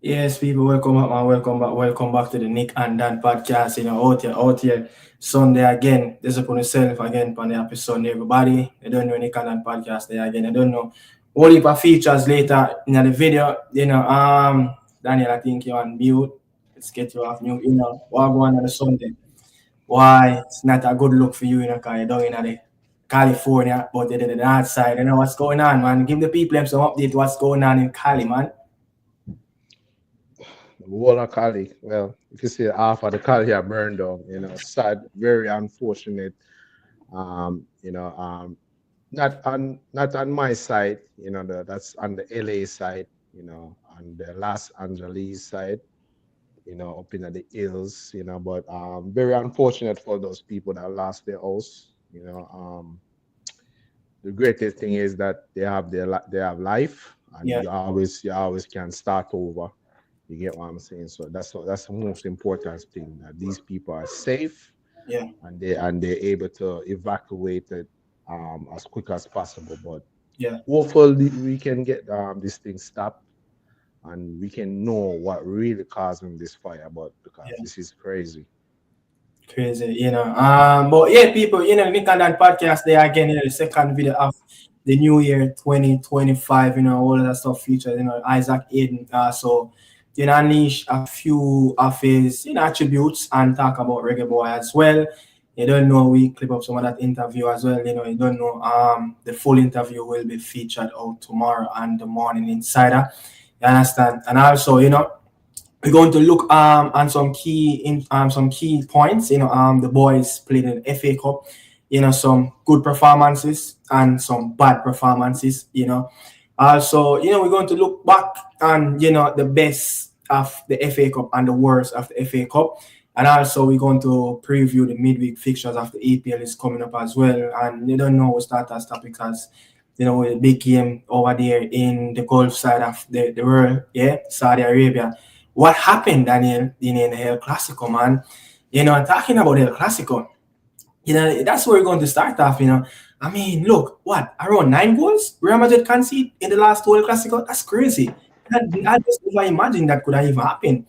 Yes, people, welcome back, man. Welcome back to the Nick and Dan podcast. Out here, Sunday again. This is upon yourself again on the episode, everybody. I don't know Nick and Dan podcast there again. I don't know. All heap of features later in the video. Daniel, I think you're on mute. Let's get you off mute. What going on the Sunday? Why it's not a good look for you, because you're down in the California, but you're the north side. You know what's going on, man. Give the people some update what's going on in Cali, man. Walla Cali. Well, if you see half of the Cali are burned down, sad, very unfortunate. You know, not on my side, that's on the LA side, on the Los Angeles side, up in the hills, but very unfortunate for those people that lost their house. The greatest thing is that they have life, and Yeah, you always can start over. You get what I'm saying? So that's the most important thing, that these people are safe, yeah. and they're able to evacuate it as quick as possible. But Yeah, hopefully we can get this thing stopped, and we can know what really causing this fire. But because yeah, this is crazy. crazy. But yeah, people, Nick and that podcast there again, the second video of the new year 2025, all of that stuff featured, Isaac Hayden. Unleash a few of his, attributes and talk about Reggae Boy as well. You don't know, we clip up some of that interview as well. You don't know, the full interview will be featured out tomorrow and the Morning Insider. You understand? And also, we're going to look on some key points. The boys played in FA Cup. Some good performances and some bad performances. Also, we're going to look back on the best of the FA Cup and the worst of the FA Cup. And also, we're going to preview the midweek fixtures of the EPL is coming up as well. And you don't know we'll start as topic as a big game over there in the Gulf side of the world, yeah, Saudi Arabia. What happened, Daniel, in the El Clasico, man? Talking about El Clasico, that's where we're going to start off, I mean, look, what, around 9 goals Real Madrid conceded in the last El Clasico? That's crazy. I just never imagined that could have even happened,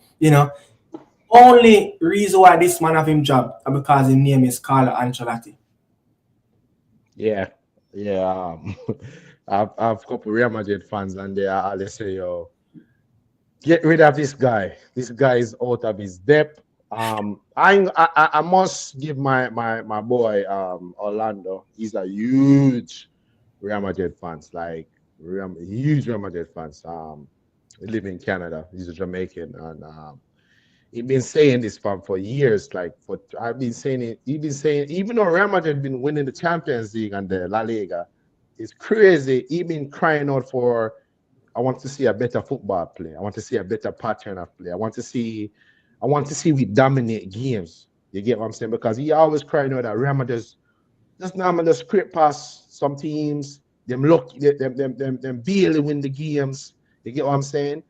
Only reason why this man have him job because his name is Carlo Ancelotti. Yeah, yeah. I've a couple Real Madrid fans, and they are always say, "Yo, get rid of this guy. This guy is out of his depth." I must give my boy Orlando. He's a huge Real Madrid fans, like huge Real Madrid fans. He live in Canada. He's a Jamaican, and he's been saying this for years. Like I've been saying it. He's been saying, even though Real Madrid been winning the Champions League and the La Liga, it's crazy. He's been crying out for, I want to see a better football play. I want to see a better pattern of play. I want to see we dominate games. You get what I'm saying? Because he always crying out that Real Madrid just normally scrape past some teams. Them barely win the games. You get what I'm saying?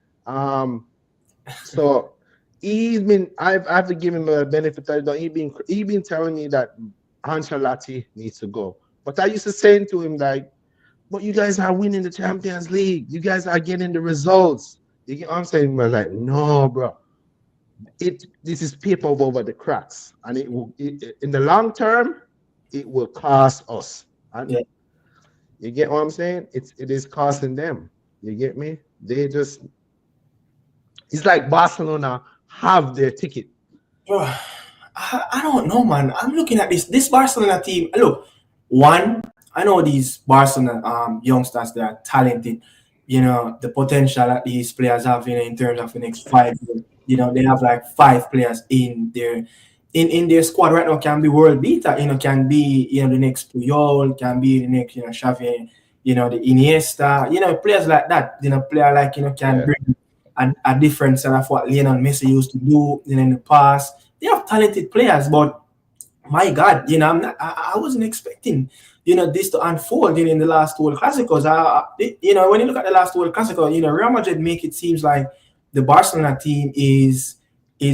So I've to give him a benefit of the doubt. He been telling me that Ancelotti needs to go. But I used to say to him, like, but you guys are winning the Champions League. You guys are getting the results. You get what I'm saying? We're like, no, bro. This is paper over the cracks, and in the long term, it will cost us. And Yeah. you get what I'm saying? It is costing them. You get me? It's like Barcelona have their ticket. Bro, I don't know, man. I'm looking at this Barcelona team. Look, one, I know these Barcelona youngsters, they are talented. The potential that these players have, in terms of the next 5 years. They have like 5 players in their squad right now can be world beater. Can be the next Puyol, can be the next Xavi, the Iniesta. Players like that. Player like can Yeah. bring a different set of what Lionel Messi used to do in the past. They have talented players, but my God, I wasn't expecting, this to unfold in the last World Classicos. When you look at the last World Classico, Real Madrid make it seems like the Barcelona team is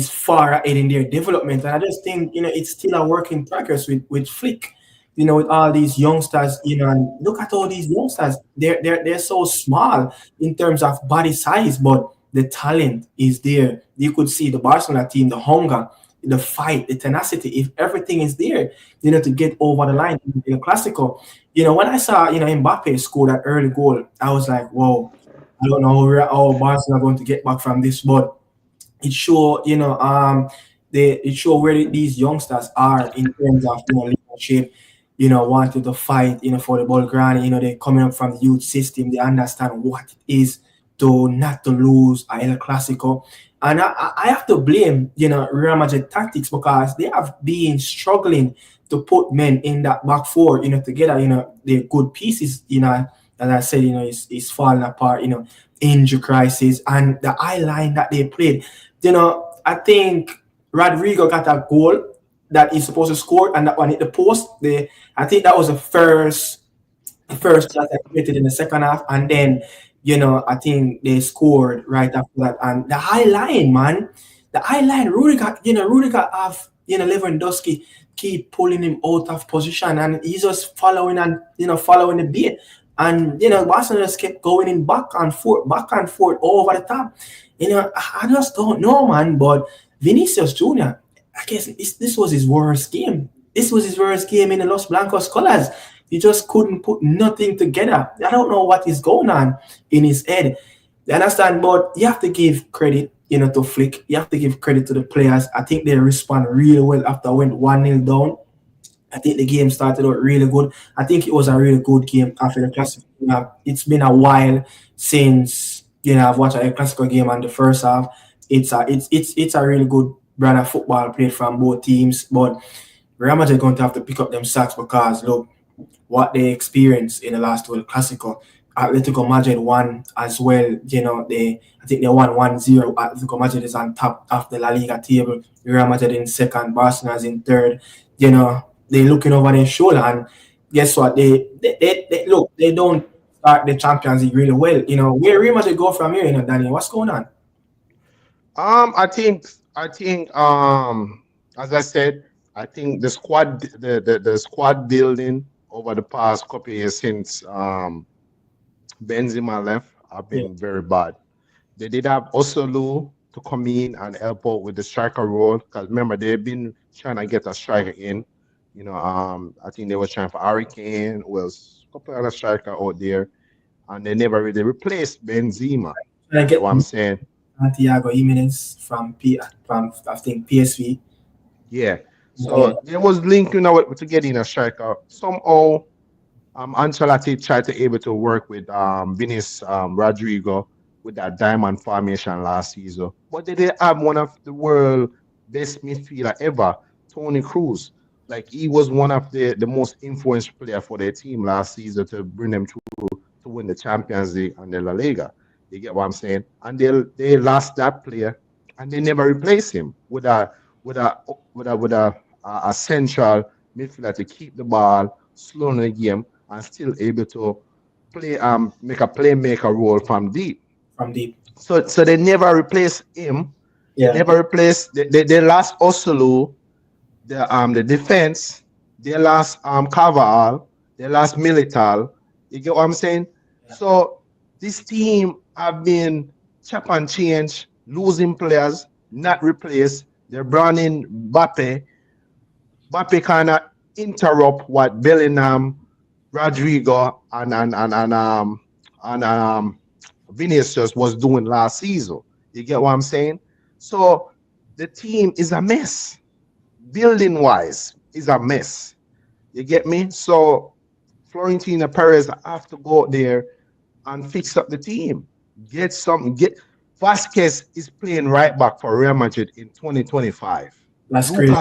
far ahead in their development, and I just think it's still a work in progress with Flick. With all these youngsters, and look at all these youngsters. They're so small in terms of body size, but the talent is there. You could see the Barcelona team, the hunger, the fight, the tenacity. If everything is there, to get over the line in the Clasico. When I saw, Mbappe score that early goal, I was like, whoa, I don't know how Barcelona are going to get back from this, but it show, it show where these youngsters are in terms of, leadership, wanting to fight, for the Bulgarian, they're coming up from the youth system, they understand what it is to not to lose a El Clasico. And I have to blame, Real Madrid tactics because they have been struggling to put men in that back four, together, they're good pieces, as I said, it's falling apart, injury crisis and the eye line that they played. I think Rodrigo got a goal that he's supposed to score, and that one hit the post. I think that was the first shot I committed in the second half, and then I think they scored right after that. And the high line, man, the high line, Rudiger have Lewandowski keep pulling him out of position, and he's just following and following the beat. And Barcelona just kept going in back and forth over the top. I just don't know, man. But Vinicius Jr., I guess this was his worst game. This was his worst game in the Los Blancos colors. He just couldn't put nothing together. I don't know what is going on in his head. You understand? But you have to give credit, to Flick. You have to give credit to the players. I think they respond really well after I went 1-0 down. I think the game started out really good. I think it was a really good game after the Classic. It's been a while since I've watched a Classical game on the first half. It's a really good brand of football played from both teams. But Real Madrid are going to have to pick up them sacks because look what they experienced in the last World Classico. Atletico Madrid won as well. I think they won 1-0. Atletico Madrid is on top of the La Liga table. Real Madrid in second. Barcelona is in third. They're looking over their shoulder, and guess what? They look. They don't start the Champions League really well. Where Real Madrid go from here? Daniel, what's going on? I think, as I said, I think the squad building over the past couple of years since Benzema left have been very bad. They did have Osolu to come in and help out with the striker role because remember they've been trying to get a striker in. I think they were trying for Hurricane, was a couple other striker out there, and they never really replaced Benzema. Trying to get What I'm saying. Santiago Jimenez from I think PSV. Yeah. So there was linking out to getting a striker. Somehow, Ancelotti tried to able to work with Vinicius Rodrigo with that diamond formation last season, but they did have one of the world best midfielder ever, Toni Kroos. Like he was one of the most influential player for their team last season to bring them to win the Champions League and the La Liga. You get what I'm saying? And they lost that player, and they never replaced him with a central midfielder to keep the ball slow in the game and still able to play make a playmaker role from deep. From deep. So they never replaced him. Yeah. They never replaced. They lost Osulu, the defense. They lost Carvajal. They lost Milital. You get what I'm saying? Yeah. So this team have been chop and change, losing players, not replaced. They're bringing in Mbappe. Mbappe kind of interrupt what Bellingham, Rodrigo, and Vinicius was doing last season. You get what I'm saying? So the team is a mess. Building wise, is a mess. You get me? So Florentino Perez have to go out there and fix up the team. Get Vasquez is playing right back for Real Madrid in 2025. That's crazy.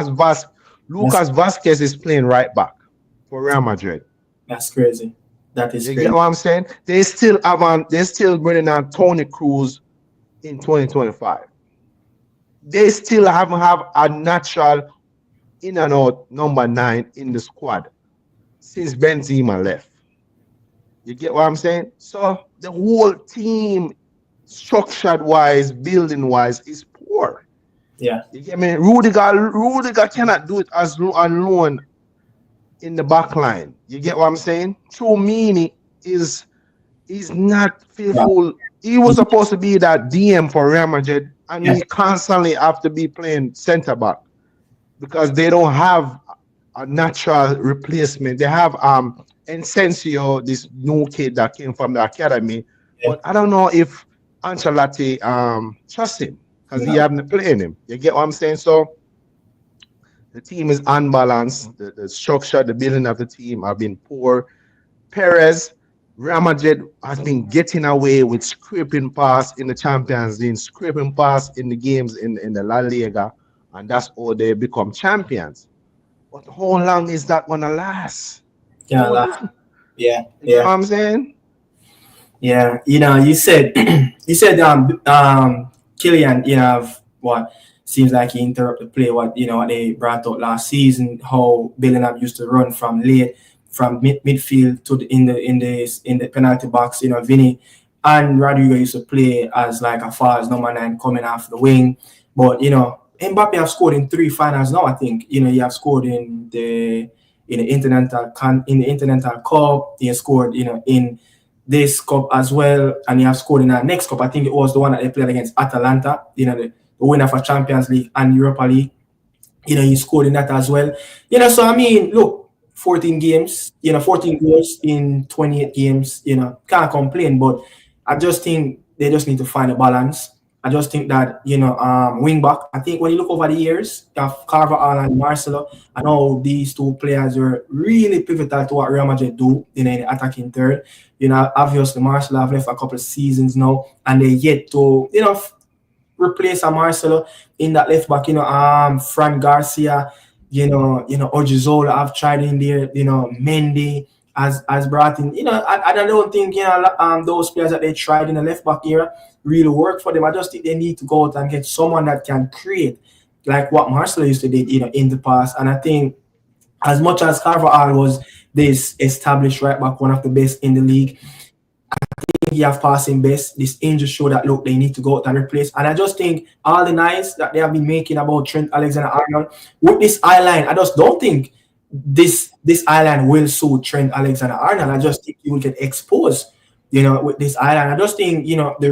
Lucas Vasquez is playing right back for Real Madrid. That's crazy. That is You crazy. get what I'm saying? They're still bringing on Toni Kroos in 2025. They still haven't have a natural in and out number 9 in the squad since Benzema left. You get what I'm saying? So the whole team, structured wise, building wise, is poor. Yeah. You get me? Rudiger cannot do it as alone in the back line. You get what I'm saying? True meaning is not faithful he was supposed to be that DM for Real Madrid, and Yeah, he constantly have to be playing center back because they don't have a natural replacement. They have Incensio, this new kid that came from the academy, yeah, but I don't know if Ancelotti trusts him because he yeah, haven't played him. You get what I'm saying? So the team is unbalanced. The structure, the building of the team have been poor. Perez, Real Madrid has been getting away with scraping past in the Champions League, scraping past in the games in the La Liga, and that's how they become champions. But how long is that gonna last? yeah, How yeah, you get yeah. what I'm saying? Yeah, you said you said Killian, have what seems like he interrupted play what they brought out last season, how Bellingham used to run from late from midfield to in the penalty box, Vinny and Rodrigo used to play as like a false number 9 coming off the wing. But Mbappe have scored in 3 finals now, I think. He have scored in the Intercontinental Cup, he has scored, in this cup as well, and he has scored in our next cup. I think it was the one that they played against Atalanta, the winner for Champions League and Europa League. He scored in that as well. So I mean, look, 14 games, 14 goals in 28 games, can't complain. But I just think they just need to find a balance. I just think that, wing back, I think when you look over the years, you have Carvajal and Marcelo, I know these two players were really pivotal to what Real Madrid do in the attacking third. Obviously, Marcelo have left a couple of seasons now, and they yet to, replace a Marcelo in that left back. Fran Garcia, Ojizola have tried in there. Mendy has brought in. I don't think those players that they tried in the left back era really work for them. I just think they need to go out and get someone that can create like what Marcelo used to do, in the past. And I think as much as Carvajal was this established right back, one of the best in the league, he have passing best. This injury show that look they need to go out and replace. And I just think all the noise that they have been making about Trent Alexander-Arnold with this eye line, I just don't think this eye line will suit Trent Alexander-Arnold. I just think he will get exposed, with this eye line. I just think the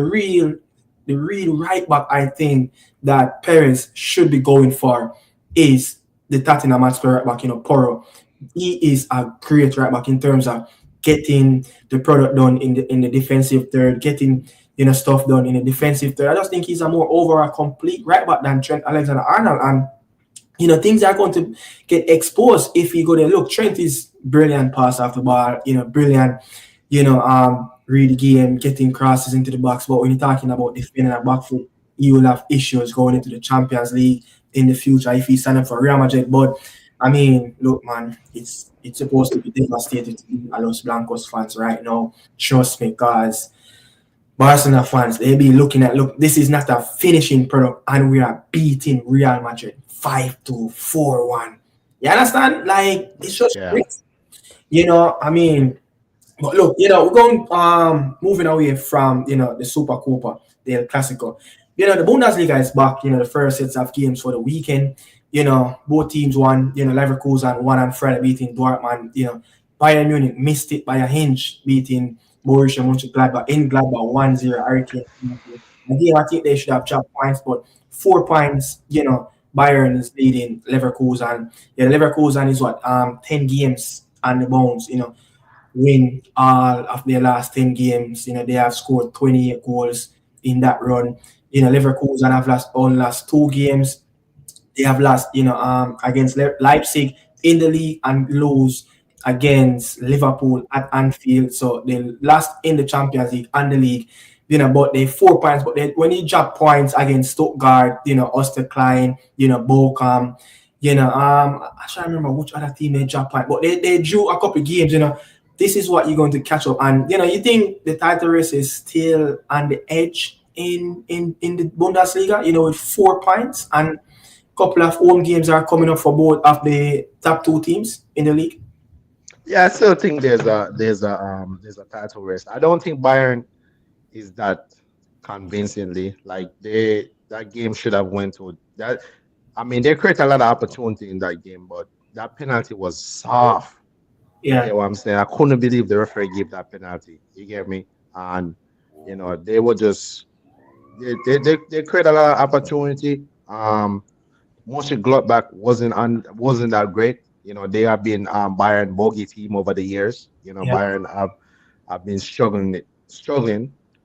real right back I think that Perez should be going for is the Tottenham Hotspur right back, Porro. He is a great right back in terms of getting the product done in the defensive third, getting stuff done in the defensive third. I just think he's a more overall complete right back than Trent Alexander-Arnold, and things are going to get exposed if you go there. Look, Trent is brilliant pass off the ball, brilliant, read the game, getting crosses into the box. But when you're talking about defending a back foot, you will have issues going into the Champions League in the future if he's signing for Real Madrid. But I mean, look, man, it's supposed to be devastating to be a Los Blancos fans right now. Trust me, guys. Barcelona fans, they be looking at, look, this is not a finishing product, and we are beating Real Madrid 5-2, 4-1. You understand? Like, it's just Yeah. great. I mean, but look, we're going moving away from the Super Copa, the El Clasico. The Bundesliga is back. The first sets of games for the weekend. Both teams won. Leverkusen won on Friday, beating Dortmund. Bayern Munich missed it by a hinge, beating Borussia Mönchengladbach in Gladbach 1-0. Hurricane. Again, I think they should have dropped points, but 4 points. Bayern is leading Leverkusen. Leverkusen is 10 games on the bones. Win all of their last 10 games. They have scored 28 goals in that run. Leverkusen have only lost 2 games. They have lost, against Leipzig in the league and lose against Liverpool at Anfield. So they lost in the Champions League and the league, but they 4 points. But when you drop points against Stuttgart, Osterklein, Bochum, I try to remember which other team they dropped points, but they drew a couple of games, This is what you're going to catch up. And, you think the title race is still on the edge in the Bundesliga, with 4 points, and couple of home games are coming up for both of the top 2 teams in the league. Yeah, I still think there's a title race. I don't think Bayern is that convincingly. Like that game should have went to that. I mean, they create a lot of opportunity in that game, but that penalty was soft. You Yeah. get what I'm saying? I couldn't believe the referee gave that penalty. You get me? And They were just they create a lot of opportunity. Mostly Gladbach wasn't that great. They have been Bayern bogey team over the years. Yeah. Bayern have been struggling.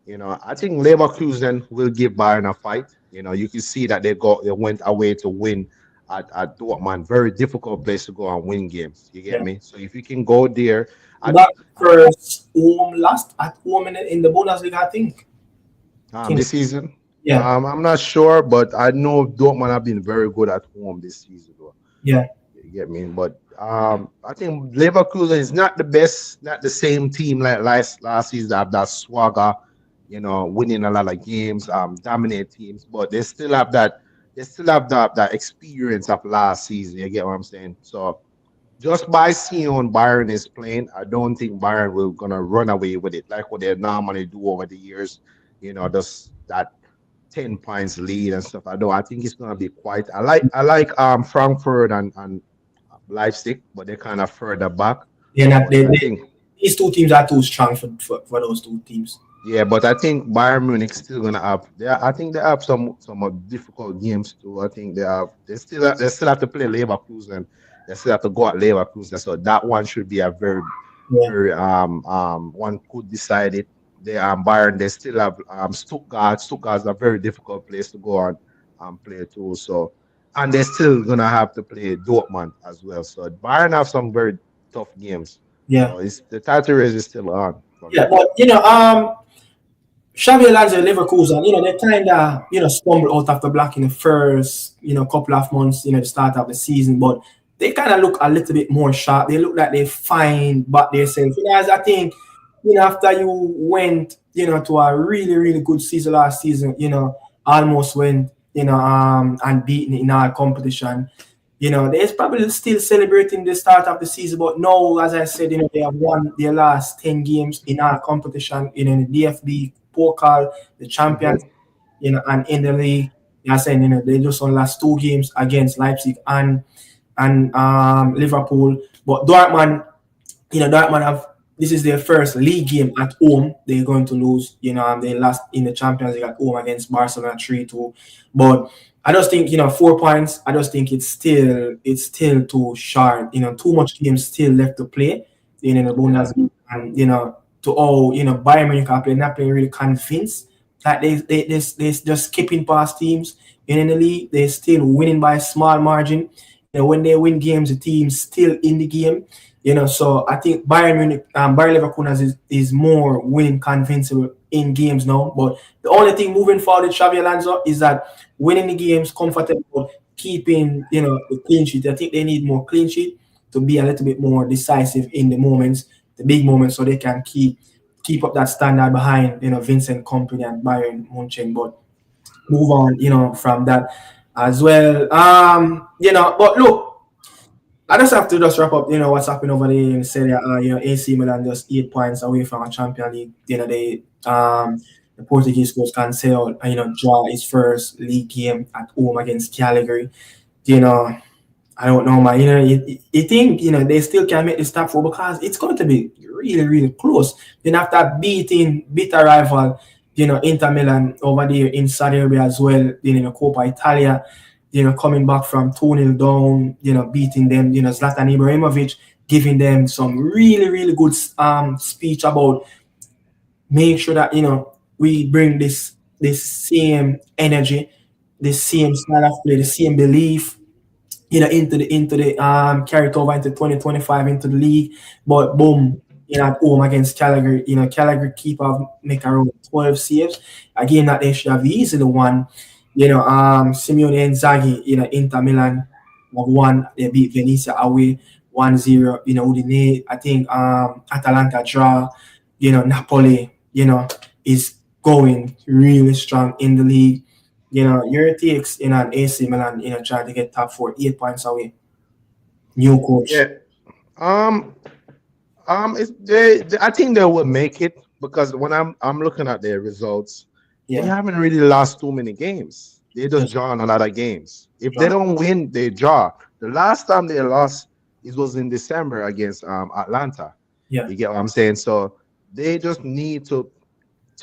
I think Leverkusen will give Bayern a fight. You can see that they went away to win at Dortmund. Very difficult place to go and win games. You get Yeah. me? So if you can go there, I, That first home last at home in the Bundesliga, I think. this season, Yeah. I'm not sure, but I know Dortmund have been very good at home this season. Yeah. You get me? But I think Leverkusen is not the best, not the same team like last season that have that swagger, winning a lot of games, dominate teams, but they still have that experience of last season. You get what I'm saying? So just by seeing on Bayern is playing, I don't think Bayern will gonna run away with it like what they normally do over the years. Just that 10 points lead and stuff. I think it's gonna be quite. I like Frankfurt and Leipzig, but they're kind of further back. Yeah, that But I think these two teams are too strong for those two teams. yeah, but I think Bayern Munich still gonna have. I think they have some difficult games too. I think they still have to play Leverkusen. They still have to go at Leverkusen. So that one should be a very Yeah. very one could decide it. They Bayern they still have Stuttgart. Stuttgart's a very difficult place to go and play too. So and they're still gonna have to play Dortmund as well. So Bayern have some very tough games. Yeah. So it's the title race is still on for me. Yeah. But Xavi Alonso Leverkusen, they kind of, stumbled out of the block in the first, couple of months, the start of the season, but they kind of look a little bit more sharp. They look like they find back themselves. As I think, after you went, to a really, really good season last season, almost went, unbeaten in our competition. They're probably still celebrating the start of the season, but now, as I said, they have won their last 10 games in our competition, in the DFB, Pokal, the champions, and in the league. I said, they just won last 2 games against Leipzig and Liverpool. But Dortmund have this is their first league game at home. They're going to lose. They lost in the Champions League at home against Barcelona 3-2. But I just think 4 points. I just think it's still too short. Too much games still left to play. In the Yeah. Bundesliga, and to all Bayern Munich are playing, not playing really convinced. Like they just skipping past teams in the league. They're still winning by a small margin. When they win games, the team's still in the game. So I think Bayern Munich, Bayer Leverkusen is more winning convincing in games now. But the only thing moving forward with Xavi Alonso is that winning the games comfortable, keeping the clean sheet. I think they need more clean sheet to be a little bit more decisive in the moments, the big moments, so they can keep up that standard behind Vincent Kompany and Bayern Munich. But move on, from that as well. But look. I just have to wrap up, what's happening over there in Serie A. AC Milan just 8 points away from a Champions League. The Portuguese coach Cancelo, draw his first league game at home against Cagliari. I don't know, man. You think, they still can make this top 4 because it's going to be really, really close. After beating bitter rival, Inter Milan over there in Saudi Arabia as well, in the Coppa Italia. Coming back from 2-0 down, beating them, Zlatan Ibrahimovic giving them some really, really good speech about make sure that, we bring this same energy, the same style of play, the same belief, into the carry it over into 2025 into the league. But boom, at home against Cagliari, Cagliari keeper make around 12 saves. A game that they should have easily won. Simeone Inzaghi, Inter Milan have won. They beat Venezia away 1-0. Udine, I think Atalanta draw. Napoli, is going really strong in the league. Your takes, and AC Milan, trying to get top 4, 8 points away. New coach. Yeah. Um. I think they will make it because when I'm looking at their results, they Yeah. haven't really lost too many games. They just drawn a lot of games. If they don't win, they draw. The last time they lost, it was in December against Atlanta. Yeah. You get what I'm saying? So they just need to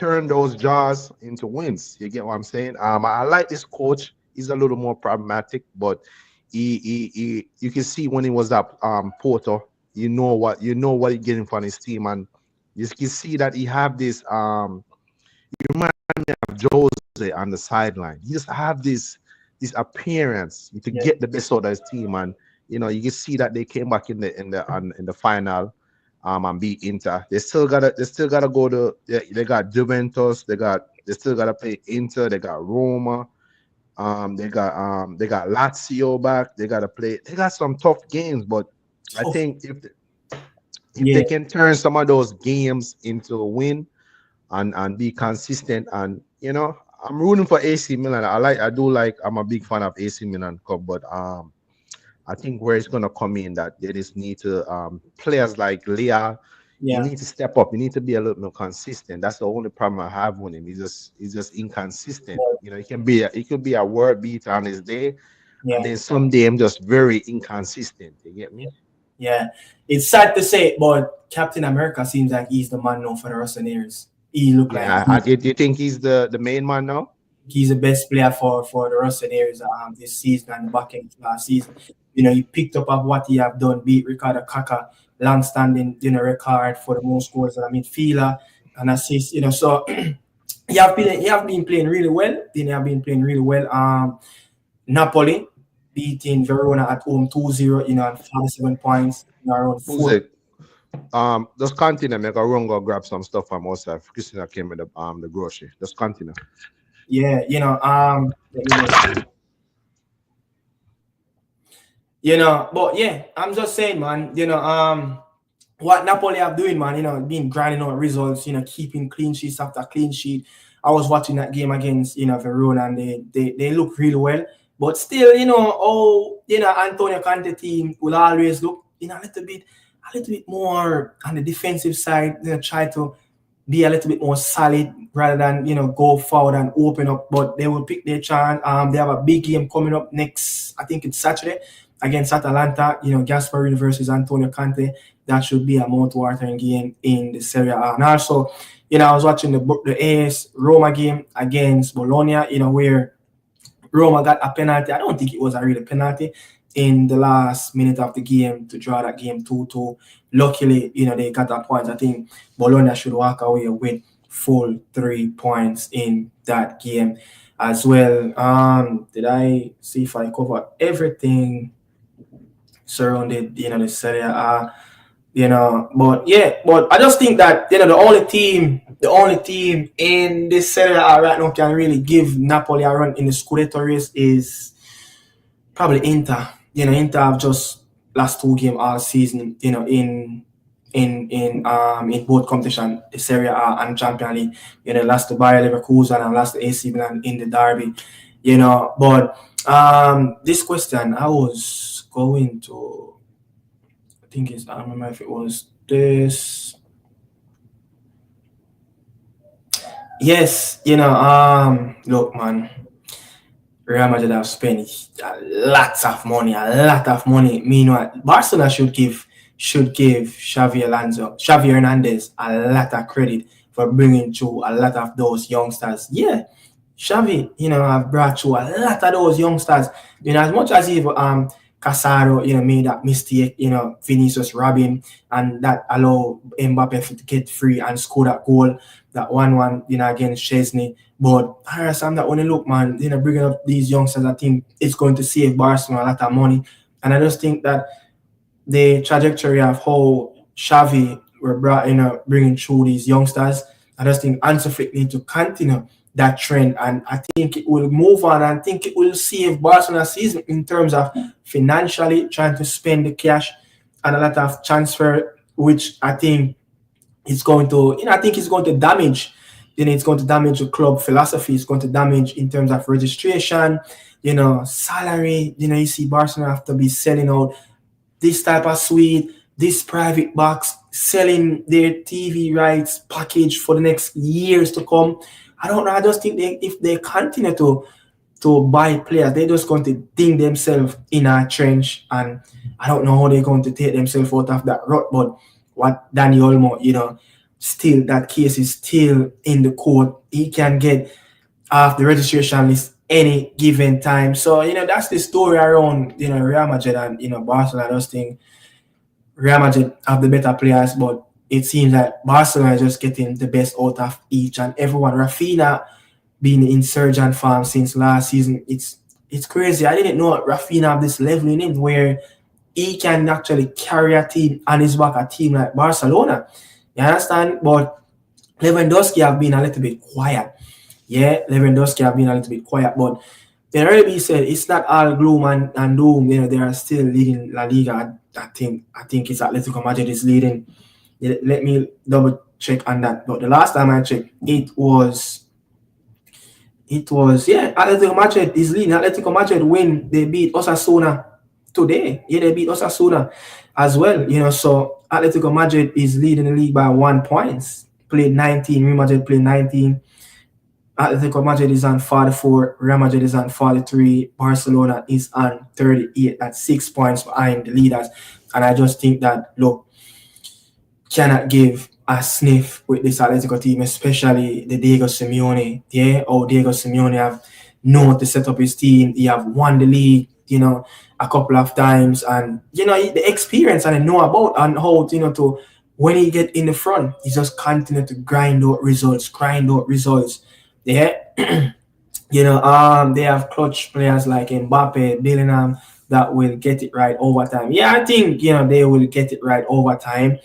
turn those draws into wins. You get what I'm saying? I like this coach. He's a little more pragmatic, but you can see when he was at Porto, you know what he's getting from his team, and you can see that he have this you remind me of Jose on the sideline. He just have this appearance to Yeah. get the best out of his team, and you can see that they came back in the final, and beat Inter. They still gotta go to they got Juventus, they still gotta play Inter, they got Roma, they got Lazio back, they got some tough games, but I Tough. think if Yeah. they can turn some of those games into a win and be consistent, and I'm rooting for AC Milan. I'm a big fan of AC Milan Cup, but I think where it's gonna come in that they just need to players like Leah, you Yeah. need to step up. You need to be a little more consistent. That's the only problem I have with him. He's just inconsistent. He could be a world beater on his day, and Yeah. then someday I'm just very inconsistent. You get me? Yeah. It's sad to say, but Captain America seems like he's the man now for the rest of the years. He look like Yeah. Do you think he's the main man now? he's the best player for the rest of the years this season and the back end of last season. He picked up of what he have done, beat Ricardo Kaka, long-standing, record for the most goals as a midfielder and assist, so he have been playing really well. Then he have been playing really well. Napoli beating Verona at home 2-0, and 47 points, around Who's 4. it? Just continue. Make a run go grab some stuff from outside. Christina came with the grocery. Just continue. Yeah, let me just- but yeah, I'm just saying, man, what Napoli are doing, man, being grinding out results, keeping clean sheets after clean sheet. I was watching that game against, Verona, and they look really well. But still, Antonio Conte team will always look, a little bit more on the defensive side, try to be a little bit more solid rather than, go forward and open up. But they will pick their chance. They have a big game coming up next, I think it's Saturday, against Atalanta, Gasperini versus Antonio Conte. That should be a mouth-watering game in the Serie A. And also, I was watching the AS Roma game against Bologna, where Roma got a penalty. I don't think it was a real penalty in the last minute of the game to draw that game 2-2. Luckily, they got that point. I think Bologna should walk away with full 3 points in that game as well. Did I see if I cover everything surrounded, the Serie A? But I just think that the only team in this Serie A right now can really give Napoli a run in the Scudetto race is probably Inter. Inter have just last 2 games all season, in both competition, the Serie A and Champions League. Lost to Bayer Leverkusen and lost to AC Milan in the derby. But this question I was going to. I don't remember if it was this. Yes, look, man, Real Madrid have spent lots of money. Meanwhile, Barcelona should give Xavi Hernandez a lot of credit for bringing through a lot of those youngsters. Yeah, Xavi, have brought through a lot of those youngsters. As much as he Casado, made that mistake, Vinicius robbing, and that allow Mbappe to get free and score that goal, that 1-1, against Chesney. But I'm that when you look, man, bringing up these youngsters, I think it's going to save Barcelona a lot of money. And I just think that the trajectory of how Xavi were brought, bringing through these youngsters, I just think Hansi Flick need to continue that trend, and I think it will move on. And I think it will save Barcelona season in terms of financially trying to spend the cash and a lot of transfer, which I think it's going to, it's going to damage. It's going to damage the club philosophy. It's going to damage in terms of registration, salary. You see Barcelona have to be selling out this type of suite, this private box, selling their TV rights package for the next years to come. I don't know. I just think if they continue to buy players, they're just going to dig themselves in a trench, and I don't know how they're going to take themselves out of that rut. But what Danny Olmo, still that case is still in the court. He can get off the registration list any given time. So that's the story around Real Madrid and Barcelona. I just think Real Madrid have the better players, but it seems that Barcelona is just getting the best out of each and everyone. Rafinha being in surgeon form since last season. It's crazy. I didn't know Rafinha have this level in him where he can actually carry a team on his back, a team like Barcelona. You understand? But Lewandowski have been a little bit quiet. Yeah, Lewandowski have been a little bit quiet, but they already said it's not all gloom and doom. They are still leading La Liga. I think it's Atletico Madrid is leading. Let me double check on that. But the last time I checked, it was Atletico Madrid is leading. Atletico Madrid win. They beat Osasuna today. Yeah, they beat Osasuna as well. So Atletico Madrid is leading the league by 1 point. Played 19. Real Madrid played 19. Atletico Madrid is on 44. Real Madrid is on 43. Barcelona is on 38. That's 6 points behind the leaders. And I just think that, look, cannot give a sniff with this Atletico team, especially the Diego Simeone. Yeah, Diego Simeone have known to set up his team. He have won the league, a couple of times. And, the experience and I know about and how, to when he get in the front, he just continue to grind out results. Yeah. They have clutch players like Mbappe, Bellingham that will get it right over time. Yeah, I think, they will get it right over time.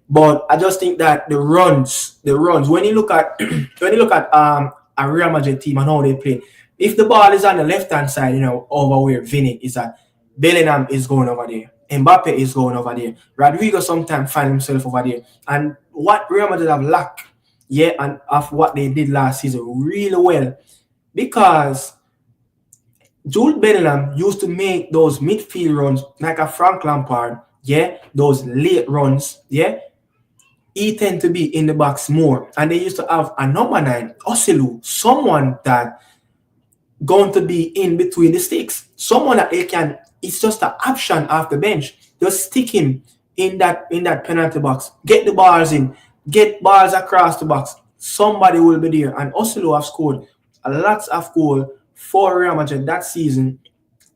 But I just think that the runs, when you look at a Real Madrid team and how they play, if the ball is on the left hand side, over where Vinny is at, Bellingham is going over there. Mbappe is going over there. Rodrigo sometimes find himself over there. And what Real Madrid have lacked, and of what they did last season really well, because Jude Bellingham used to make those midfield runs like a Frank Lampard, those late runs, he tend to be in the box more. And they used to have a number 9, Oselu, someone that going to be in between the sticks. Someone that they can, it's just an option off the bench. Just stick him in that penalty box. Get the balls in. Get balls across the box. Somebody will be there. And Oselu have scored a lot of goals for Real Madrid that season,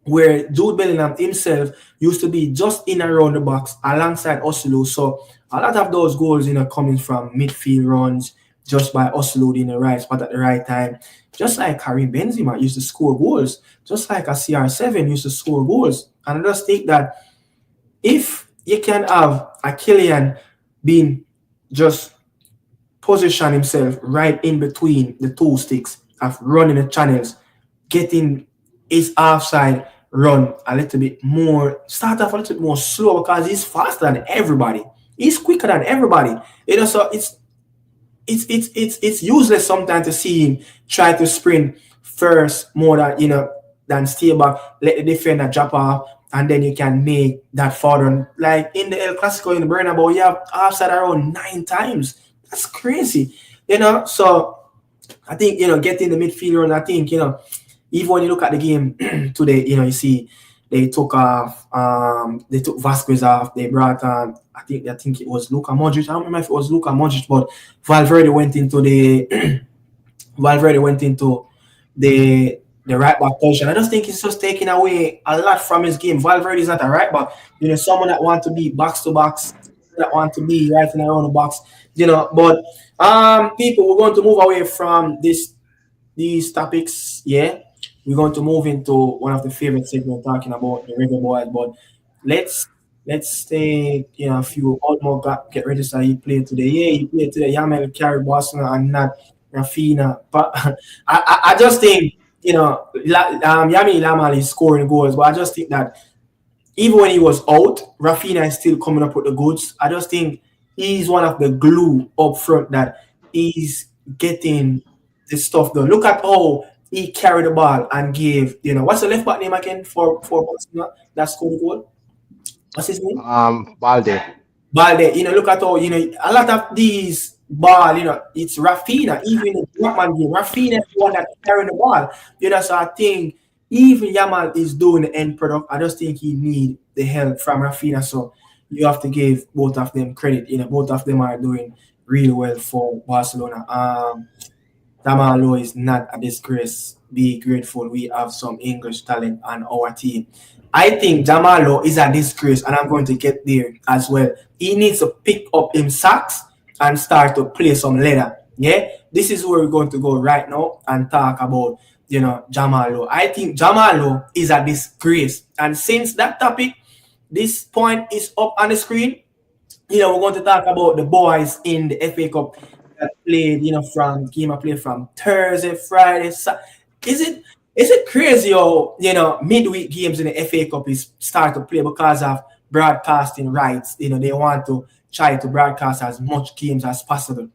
where Jude Bellingham himself used to be just in and around the box alongside Oselu. So a lot of those goals, coming from midfield runs, just by Oselu in the right spot at the right time. Just like Karim Benzema used to score goals, just like a CR7 used to score goals. And I just think that if you can have a Kylian being just position himself right in between the two sticks of running the channels, getting his offside run a little bit more, start off a little bit more slow because he's faster than everybody. He's quicker than everybody. So it's useless sometimes to see him try to sprint first more than stay back, let the defender drop off, and then you can make that forward. Like in the El Clasico in the Bernabeu, you have offside around 9 times. That's crazy. So I think, getting the midfielder, and I think, even when you look at the game today, you see they took Vasquez off, they brought I think it was Luka Modric. I don't remember if it was Luka Modric, but Valverde went into the right back position. I just think it's just taking away a lot from his game. Valverde is not a right back. Someone that want to be box to box, that want to be right in around the box. But people, we're going to move away from these topics. Yeah, we're going to move into one of the favorite segments, talking about the Reggae Boys. But let's take a few more get registered. He played today. Yeah, he played today. Jamal carried Barcelona and not Rafinha. But I just think Yami Lamal is scoring goals, but I just think that even when he was out, Rafinha is still coming up with the goods. I just think he's one of the glue up front that he's getting this stuff done. Look at how he carried the ball and gave, what's the left back name again for Barcelona that scored the goal? What's his name? Balde. Look at how, a lot of these ball, it's Rafinha, even in the Dortmund game. Rafinha is the one that carrying the ball. So I think even Yamal is doing the end product. I just think he need the help from Rafinha. So you have to give both of them credit. Both of them are doing really well for Barcelona. Jamal Lowe is not a disgrace. Be grateful we have some English talent on our team. I think Jamal Lowe is a disgrace, and I'm going to get there as well. He needs to pick up him sacks and start to play some leather. Yeah, this is where we're going to go right now and talk about Jamal Lowe. I think Jamal Lowe is a disgrace, and since that topic, this point is up on the screen. We're going to talk about the boys in the FA Cup that played, from game I played from Thursday, Friday. Is it crazy how midweek games in the FA Cup is start to play because of broadcasting rights? They want to try to broadcast as much games as possible.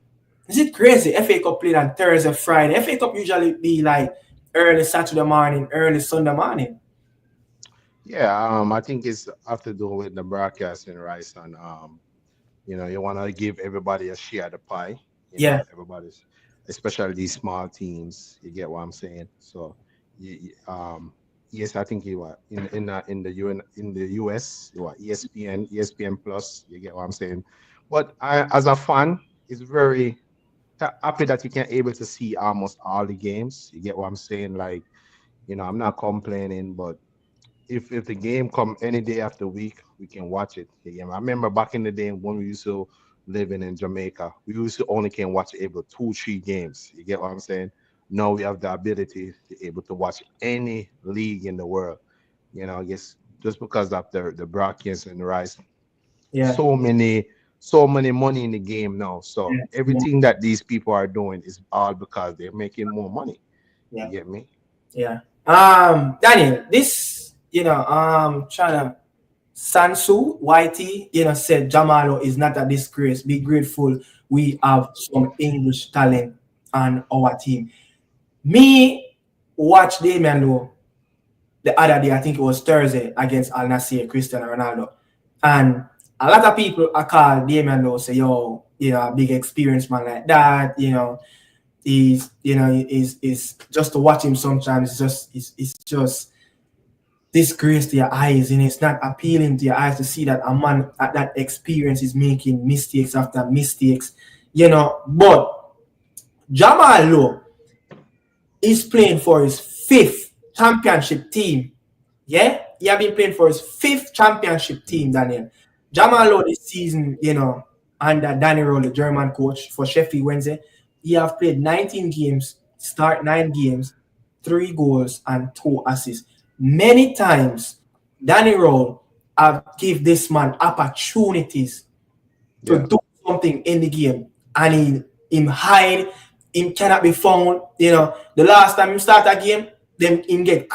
Is it crazy? FA Cup played on Thursday, Friday. FA Cup usually be like early Saturday morning, early Sunday morning. Yeah, I think it's have to do with the broadcasting rights, and you want to give everybody a share of the pie. Yeah. Everybody's, especially these small teams. You get what I'm saying? So, yes, I think you are in the US. You are ESPN Plus. You get what I'm saying? But as a fan, it's very happy that you can able to see almost all the games. You get what I'm saying? Like, I'm not complaining, but if the game come any day after week, we can watch it. Yeah, I remember back in the day when we used to living in Jamaica, we used to only can watch able 2-3 games. You get what I'm saying? Now we have the ability to able to watch any league in the world. I guess just because of the broadcast and the rise, Yeah. so many money in the game now. So Yeah. everything that these people are doing is all because they're making more money. Yeah. You get me? Yeah. Daniel, this, trying to Sansu YT, said Jamalo is not a disgrace. Be grateful we have some English talent on our team. Me watch Damian Lowe the other day, I think it was Thursday against Al Nassr, Cristiano Ronaldo. And a lot of people I call Damian Lowe say, yo, a big experience man like that, he's just to watch him sometimes it's just disgrace to your eyes, and it's not appealing to your eyes to see that a man at that experience is making mistakes after mistakes, but Jamal Lowe is playing for his 5th championship team. Yeah, he have been playing for his 5th championship team, Daniel. Jamal Lowe this season, under Danny Rowe, the German coach for Sheffield Wednesday, he have played 19 games, start 9 games, 3 goals and 2 assists. Many times, Danny Rowe have give this man opportunities to do something in the game, and him hide, him cannot be found. The last time he start a game, then him get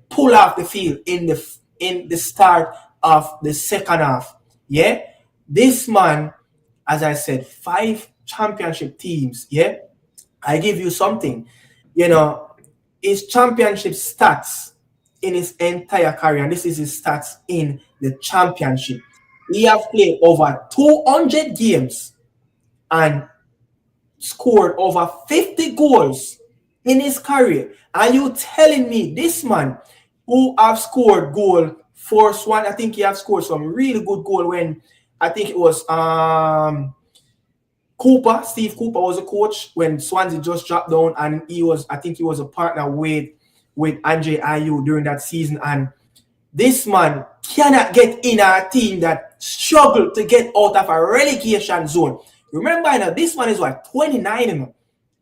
pulled off the field in the start of the second half. Yeah, this man, as I said, 5 championship teams. Yeah, I give you something. His championship stats in his entire career, and this is his stats in the championship. He have played over 200 games and scored over 50 goals in his career. Are you telling me this man who have scored goal for Swan, I think he have scored some really good goal when I think it was Steve Cooper was a coach when Swansea just dropped down, and I think he was a partner with Andre Ayew during that season. And this man cannot get in a team that struggled to get out of a relegation zone. Remember, this man is 29, and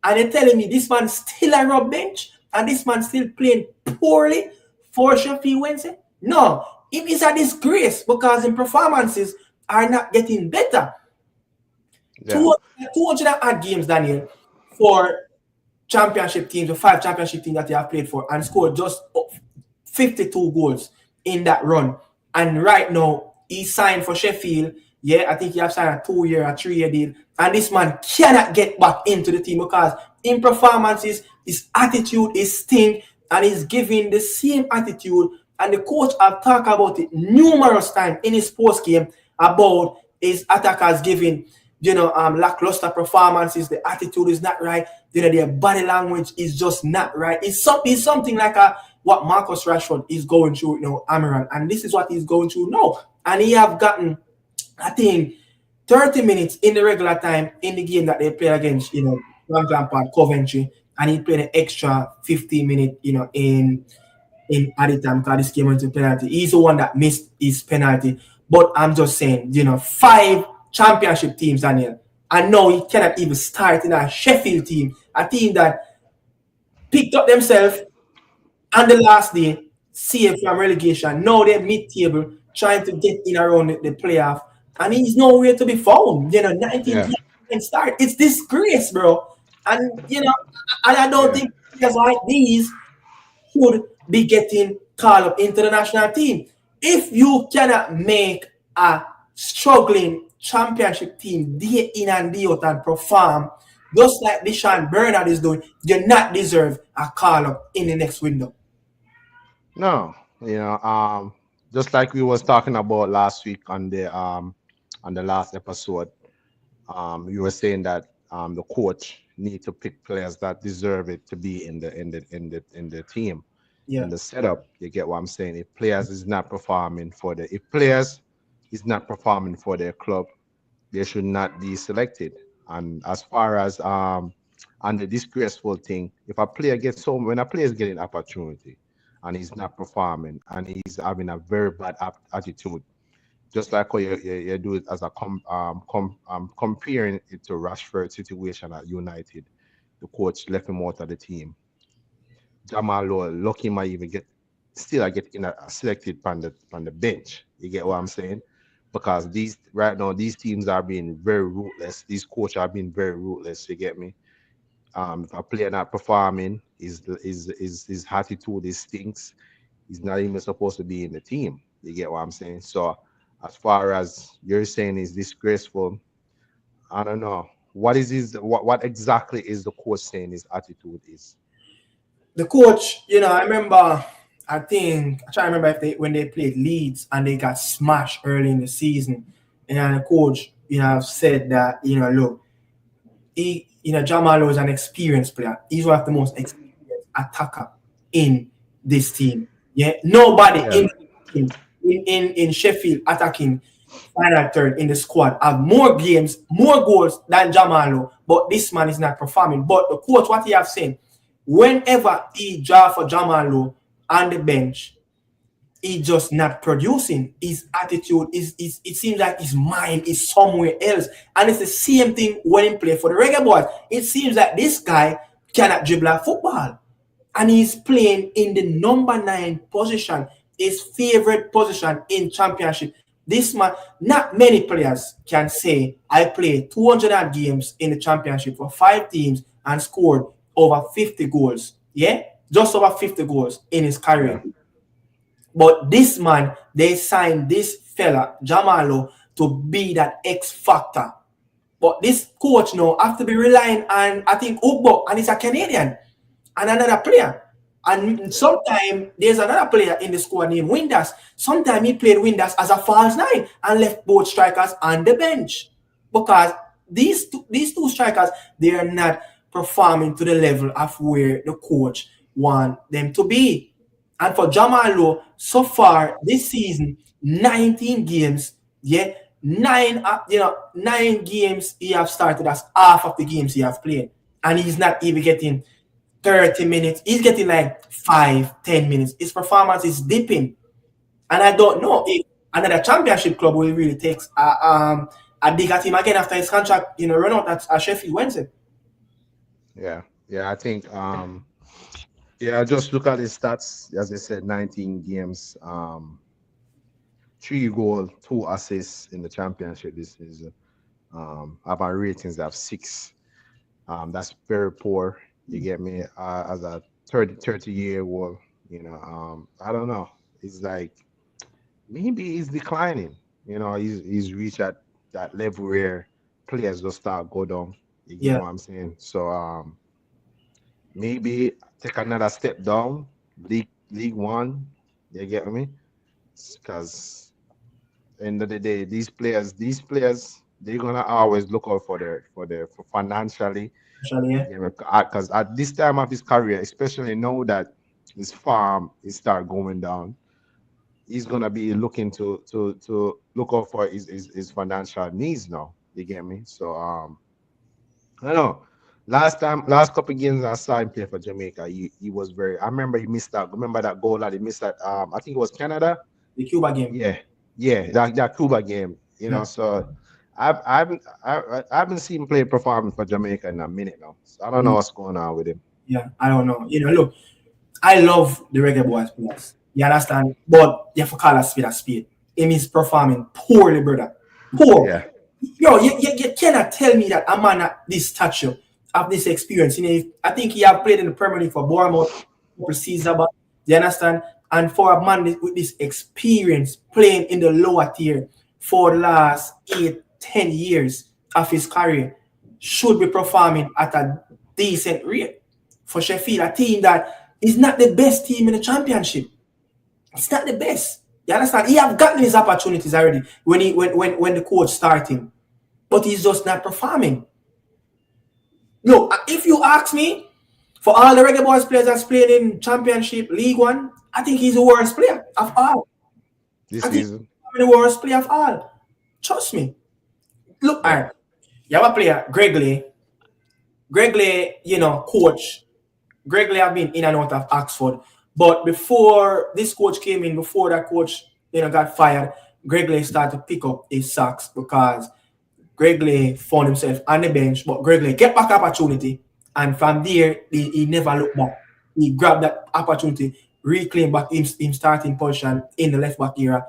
they're telling me this man still a rub bench, and this man still playing poorly for Sheffield Wednesday. No, it is a disgrace because his performances are not getting better. Yeah. 200 odd games, Daniel, for championship teams, the 5 championship teams that they have played for, and scored just 52 goals in that run. And right now, he signed for Sheffield. Yeah, I think he has signed a 2-year, a 3-year deal. And this man cannot get back into the team because in performances, his attitude is stink, and he's giving the same attitude. And the coach have talked about it numerous times in his post game about his attackers giving lackluster performances. The attitude is not right. Their body language is just not right. It's something like what Marcus Rashford is going through, Amiran, and this is what he's going through now. And he have gotten, I think, 30 minutes in the regular time in the game that they played against, Frank Lampard, Coventry, and he played an extra 15 minutes, in added time because this game went to penalty. He's the one that missed his penalty. But I'm just saying, 5 championship teams, Daniel. And now he cannot even start in a Sheffield team, a team that picked up themselves on the last day, saved from relegation. Now they're mid-table, trying to get in around the playoff. And he's nowhere to be found. 19 Yeah. games can start. It's disgrace, bro. And, and I don't Yeah. think players like these should be getting called up into the national team. If you cannot make a struggling championship team day in and day out and perform, just like Deshaun Bernard is doing, you not deserve a call up in the next window. No, just like we was talking about last week on the last episode, you were saying that the coach need to pick players that deserve it to be in the team, in Yeah. the setup. You get what I'm saying? If players is not performing for their club, they should not be selected. And as far as and the disgraceful thing, if a player gets home, when a player is getting opportunity and he's not performing and he's having a very bad attitude, just like how you do it as a comparing it to Rashford situation at United, the coach left him out of the team. Jamal Lowe, lucky might even still I get in selected on the bench. You get what I'm saying? Because these right now these teams are being very ruthless. These coaches are being very ruthless. You get me? If a player not performing, his attitude is stinks. He's not even supposed to be in the team. You get what I'm saying? So as far as you're saying is disgraceful, I don't know. What exactly is the coach saying his attitude is? The coach, I remember, I try to remember if when they played Leeds and they got smashed early in the season. And the coach, said that, look, Jamal is an experienced player. He's one of the most experienced attacker in this team. Yeah, nobody Yeah, in in Sheffield attacking final third in the squad have more games, more goals than Jamal. But this man is not performing. But the coach, what he have said, whenever he draw for Jamal on the bench, he just not producing. His attitude is it seems like his mind is somewhere else. And it's the same thing when he play for the Reggae Boys. It seems like this guy cannot dribble a football. And he's playing in the number 9 position, his favorite position in championship. This man, not many players can say I played 200 games in the championship for 5 teams and scored over 50 goals. Yeah, just over 50 goals in his yeah, career. But this man, they signed this fella, Jamalo, to be that X factor. But this coach now have to be relying on, I think, Ugbo, and he's a Canadian, and another player. And sometimes there's another player in the squad named Windass. Sometimes he played Windass as a false 9 and left both strikers on the bench. Because these two strikers, they are not performing to the level of where the coach want them to be. And for Jamal, so far this season, 19 games, yeah, 9 games he have started as half of the games he have played. And he's not even getting 30 minutes. He's getting like 5, 10 minutes. His performance is dipping. And I don't know if another championship club will really take a dig at him again after his contract, run out at Sheffield Wednesday. yeah, yeah. I think yeah, just look at his stats. As I said, 19 games, 3 goals, 2 assists in the championship this season. Have our ratings of 6. That's very poor. You get me? As a 30-year old, I don't know. It's like maybe he's declining. He's reached at that level where players just start go down. You get Yeah, what I'm saying? So maybe take another step down, League One. You get me? Because end of the day, these players, they're gonna always look out for financially. actually, yeah. Yeah, because at this time of his career, especially now that his farm is start going down, he's gonna be looking to look out for his financial needs now. You get me? So I don't know. Last couple games I saw him play for Jamaica, he was very. I remember he missed that. Remember that goal that he missed that. I think it was Canada. The Cuba game. Yeah, yeah, that Cuba game. You know, Yeah. so I haven't seen him play performing for Jamaica in a minute now. So I don't know what's going on with him. Yeah, I don't know. Look, I love the Reggae Boys players. You understand? But you have to call a speed a speed. Him is performing poorly, brother. Poor. Yeah, Yo, you cannot tell me that a man at this stature, of this experience. I think he have played in the Premier League for Bournemouth, for Caesar, but you understand? And for a man with this experience playing in the lower tier for the last 8, 10 years of his career, should be performing at a decent rate for Sheffield, a team that is not the best team in the championship. It's not the best. You understand? He have gotten his opportunities already when the coach started, but he's just not performing. Look, if you ask me, for all the Reggae Boys players that's playing in Championship League One, I think he's the worst player of all. this I think season. he's the worst player of all. Trust me. Look, all right. You have a player, Greg Lee. Greg Lee, coach. Greg Lee have been in and out of Oxford. But before this coach came in, before that coach, got fired, Greg Lee started to pick up his socks because Greg Lee found himself on the bench, but Greg Lee get back opportunity, and from there he never looked back. He grabbed that opportunity, reclaimed back him starting position in the left back era.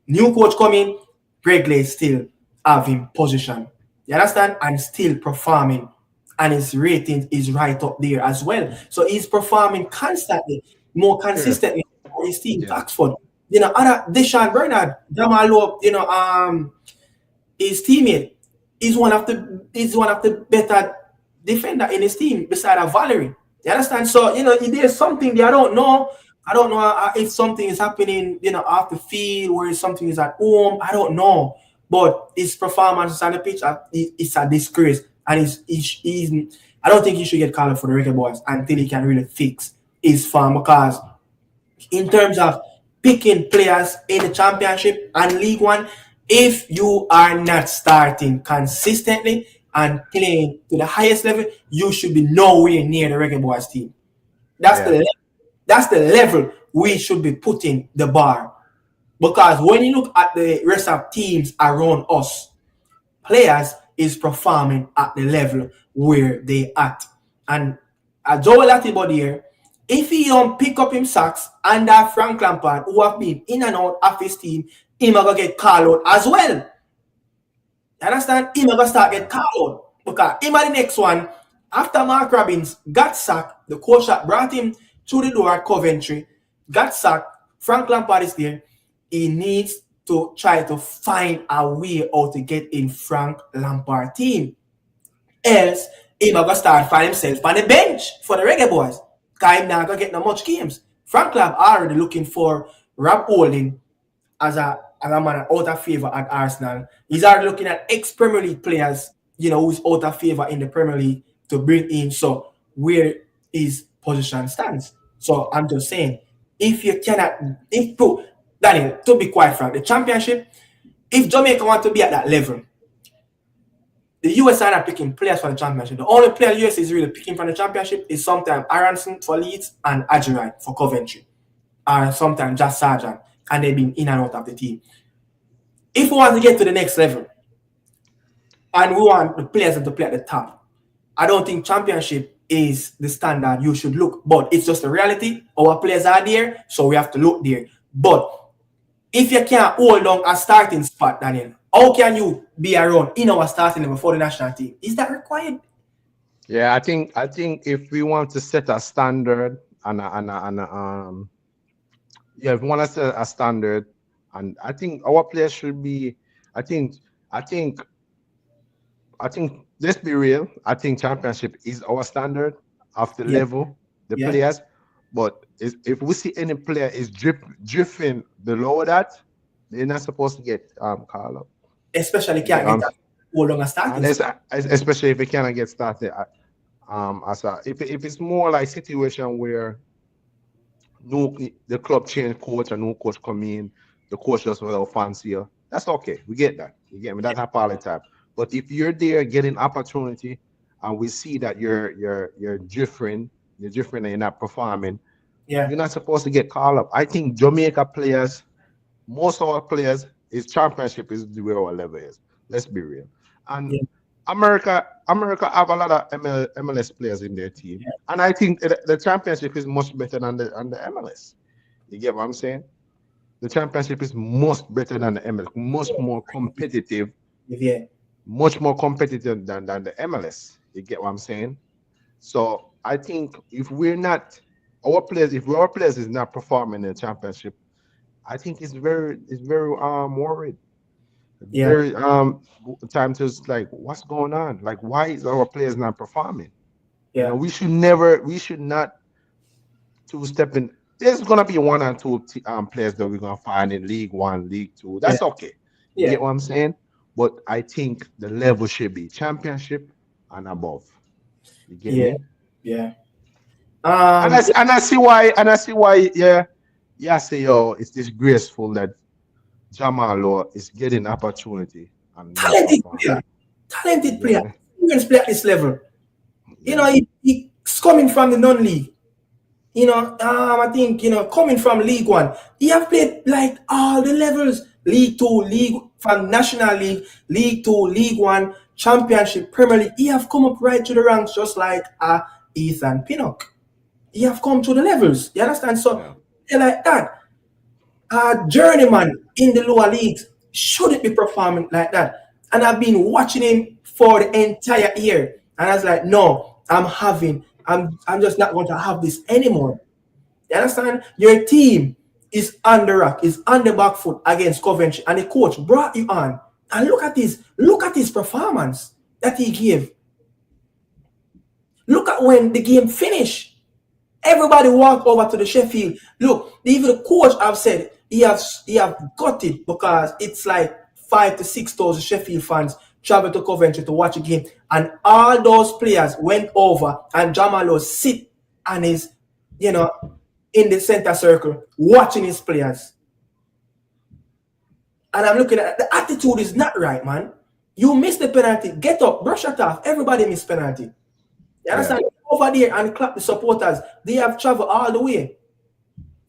New coach coming, Greg Lee still have him position. You understand? And still performing, and his rating is right up there as well. So he's performing constantly, more consistently for his team, Oxford. Other Deshaun Bernard, Jamal Lowe, his teammate. He's one of the better defender in his team beside Valerie. You understand? So there's something there. I don't know if something is happening, off the field, or if something is at home. I don't know. But his performance on the pitch, it's a disgrace, and he's I don't think he should get called for the Reggae Boys until he can really fix his form, because in terms of picking players in the Championship and League One, if you are not starting consistently and playing to the highest level, you should be nowhere near the Reggae Boys team. That's the level we should be putting the bar. Because when you look at the rest of teams around us, players is performing at the level where they at. And Joel Latibody here, if he don't pick up him sacks under Frank Lampard, who have been in and out of his team, he might go get called out as well. You understand? He might go start get called out. Because him at the next one, after Mark Robbins got sacked, the coach that brought him through the door at Coventry, got sacked, Frank Lampard is there. He needs to try to find a way out to get in Frank Lampard team. Else, he might go start find himself on the bench for the Reggae Boys. Because he's not going to get no much games. Frank Lampard already looking for Rob Holding as a man out of favour at Arsenal. He's already looking at ex-Premier League players, who's out of favour in the Premier League to bring in. So where his position stands. So I'm just saying, Daniel, to be quite frank, the Championship, if Jamaica want to be at that level, the US are not picking players for the Championship. The only player the US is really picking from the Championship is sometimes Aronson for Leeds and Adjurai for Coventry. Or sometimes just Sargent. And they've been in and out of the team. If we want to get to the next level, and we want the players to play at the top, I don't think Championship is the standard you should look. But it's just the reality. Our players are there, so we have to look there. But if you can't hold on a starting spot, Daniel, how can you be around in our starting level for the national team? Is that required? Yeah, I think if we want to set a standard if we want to set a standard, and I think our players should be, I think let's be real. I think Championship is our standard of the level, the players. But if we see any player is drifting below that, they're not supposed to get called up. Especially can't get hold on a starting. Especially if they cannot get started. If it's more like situation where the club change coach and new coach come in, the coach just without fancy you, that's okay. We get that. You get me? That's a party type. But if you're there getting opportunity, and we see that you're different, and you're not performing, Yeah, you're not supposed to get called up. I think Jamaica players, most of our players, is championship is the way our level is. Let's be real. And yeah, America have a lot of MLS players in their team, and I think the championship is much better than the MLS. You get what I'm saying? The championship is much better than the MLS, yeah, much more competitive than the MLS. You get what I'm saying? So I think if our players is not performing in the championship, I think it's very worried. yeah, Very time to like what's going on? Like why is our players not performing? yeah, We should not two step in. There's gonna be one and two players that we're gonna find in League One, League Two. yeah, That's okay. You yeah, get what I'm saying? But I think the level should be championship and above. You get yeah, me? yeah. And I see why. Yeah, yeah. Say yo, it's disgraceful that Jamal Lowe is getting opportunity and not Talented performing. player, talented You get player. me? Experience play at this level. Yeah. He's coming from the non-league. I think coming from League One, he have played like all the levels: League Two, League from National League, League Two, League One, Championship, Premier League. He have come up right to the ranks, just like Ethan Pinnock. He have come to the levels. You understand? So Yeah. they're like that. A journeyman in the lower leagues shouldn't be performing like that. And I've been watching him for the entire year, and I was like, no, I'm just not going to have this anymore. You understand? Your team is on the rack, is on the back foot against Coventry, and the coach brought you on. And look at his performance that he gave. Look at when the game finished. Everybody walk over to the Sheffield. Look, even the coach have said he have got it because it's like 5 to 6 thousand Sheffield fans travel to Coventry to watch a game, and all those players went over, and Jamal sit and is, you know, in the center circle watching his players. And I'm looking at the attitude is not right, man. You miss the penalty, get up, brush it off. Everybody miss penalty. You Yeah. understand? Over there and clap the supporters. They have traveled all the way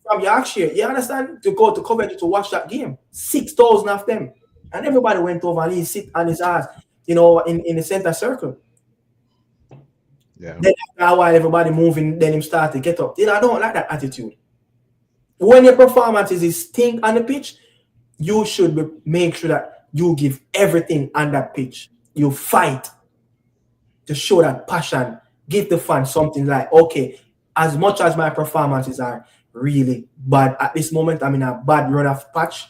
from Yorkshire. You understand? To go to Coventry to watch that game. 6,000 of them. And everybody went over and he sit on his ass, in the center circle. Yeah. Then after a while, everybody moving, then him start to get up. I don't like that attitude. When your performance is stink on the pitch, you should make sure that you give everything on that pitch. You fight to show that passion. Give the fans something like, okay, as much as my performances are really bad at this moment, I'm in a bad run of patch.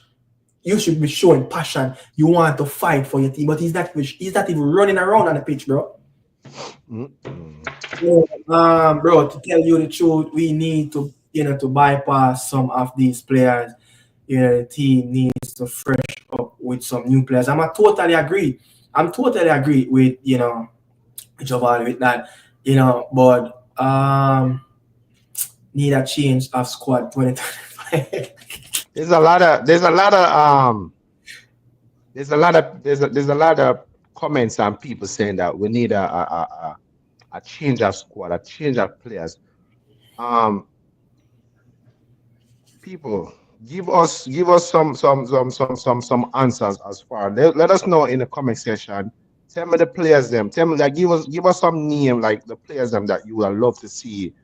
You should be showing passion. You want to fight for your team, but he's not even running around on the pitch, bro. Bro, to tell you the truth, we need to bypass some of these players. The team needs to fresh up with some new players. I'm totally agree with Jamal with that. But need a change of squad 2025. There's a lot of comments and people saying that we need a change of squad, a change of players. Um, People, give us some answers as far. Let us know in the comment section. Tell me the players them. Tell me like give us some name like the players them that you would love to see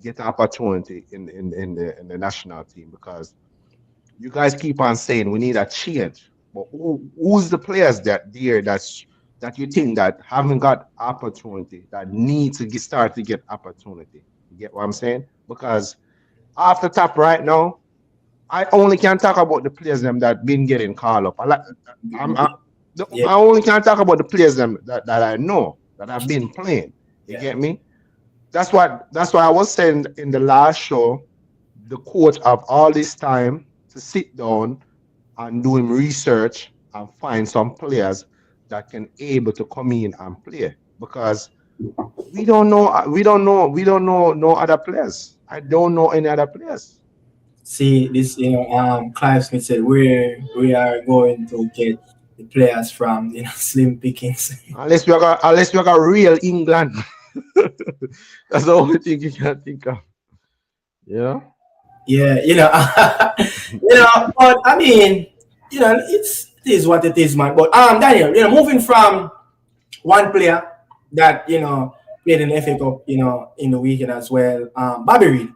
get an opportunity in the national team because you guys keep on saying we need a change. But who's the players that you think that haven't got opportunity that need to start to get opportunity? You get what I'm saying? Because off the top right now, I only can talk about the players them that been getting called up. Yeah, I only can talk about the players them that I know that have been playing. You yeah. get me? That's why I was saying in the last show, the coach have all this time to sit down and do him research and find some players that can able to come in and play because we don't know no other players. I don't know any other players. See this, Clive Smith said we are going to get the players from slim pickings. Unless we got real England. That's the only thing you can think of. Yeah. Yeah, but I mean, it is what it is, man. But Daniel, moving from one player that played in the FA Cup, in the weekend as well, Bobby Reid.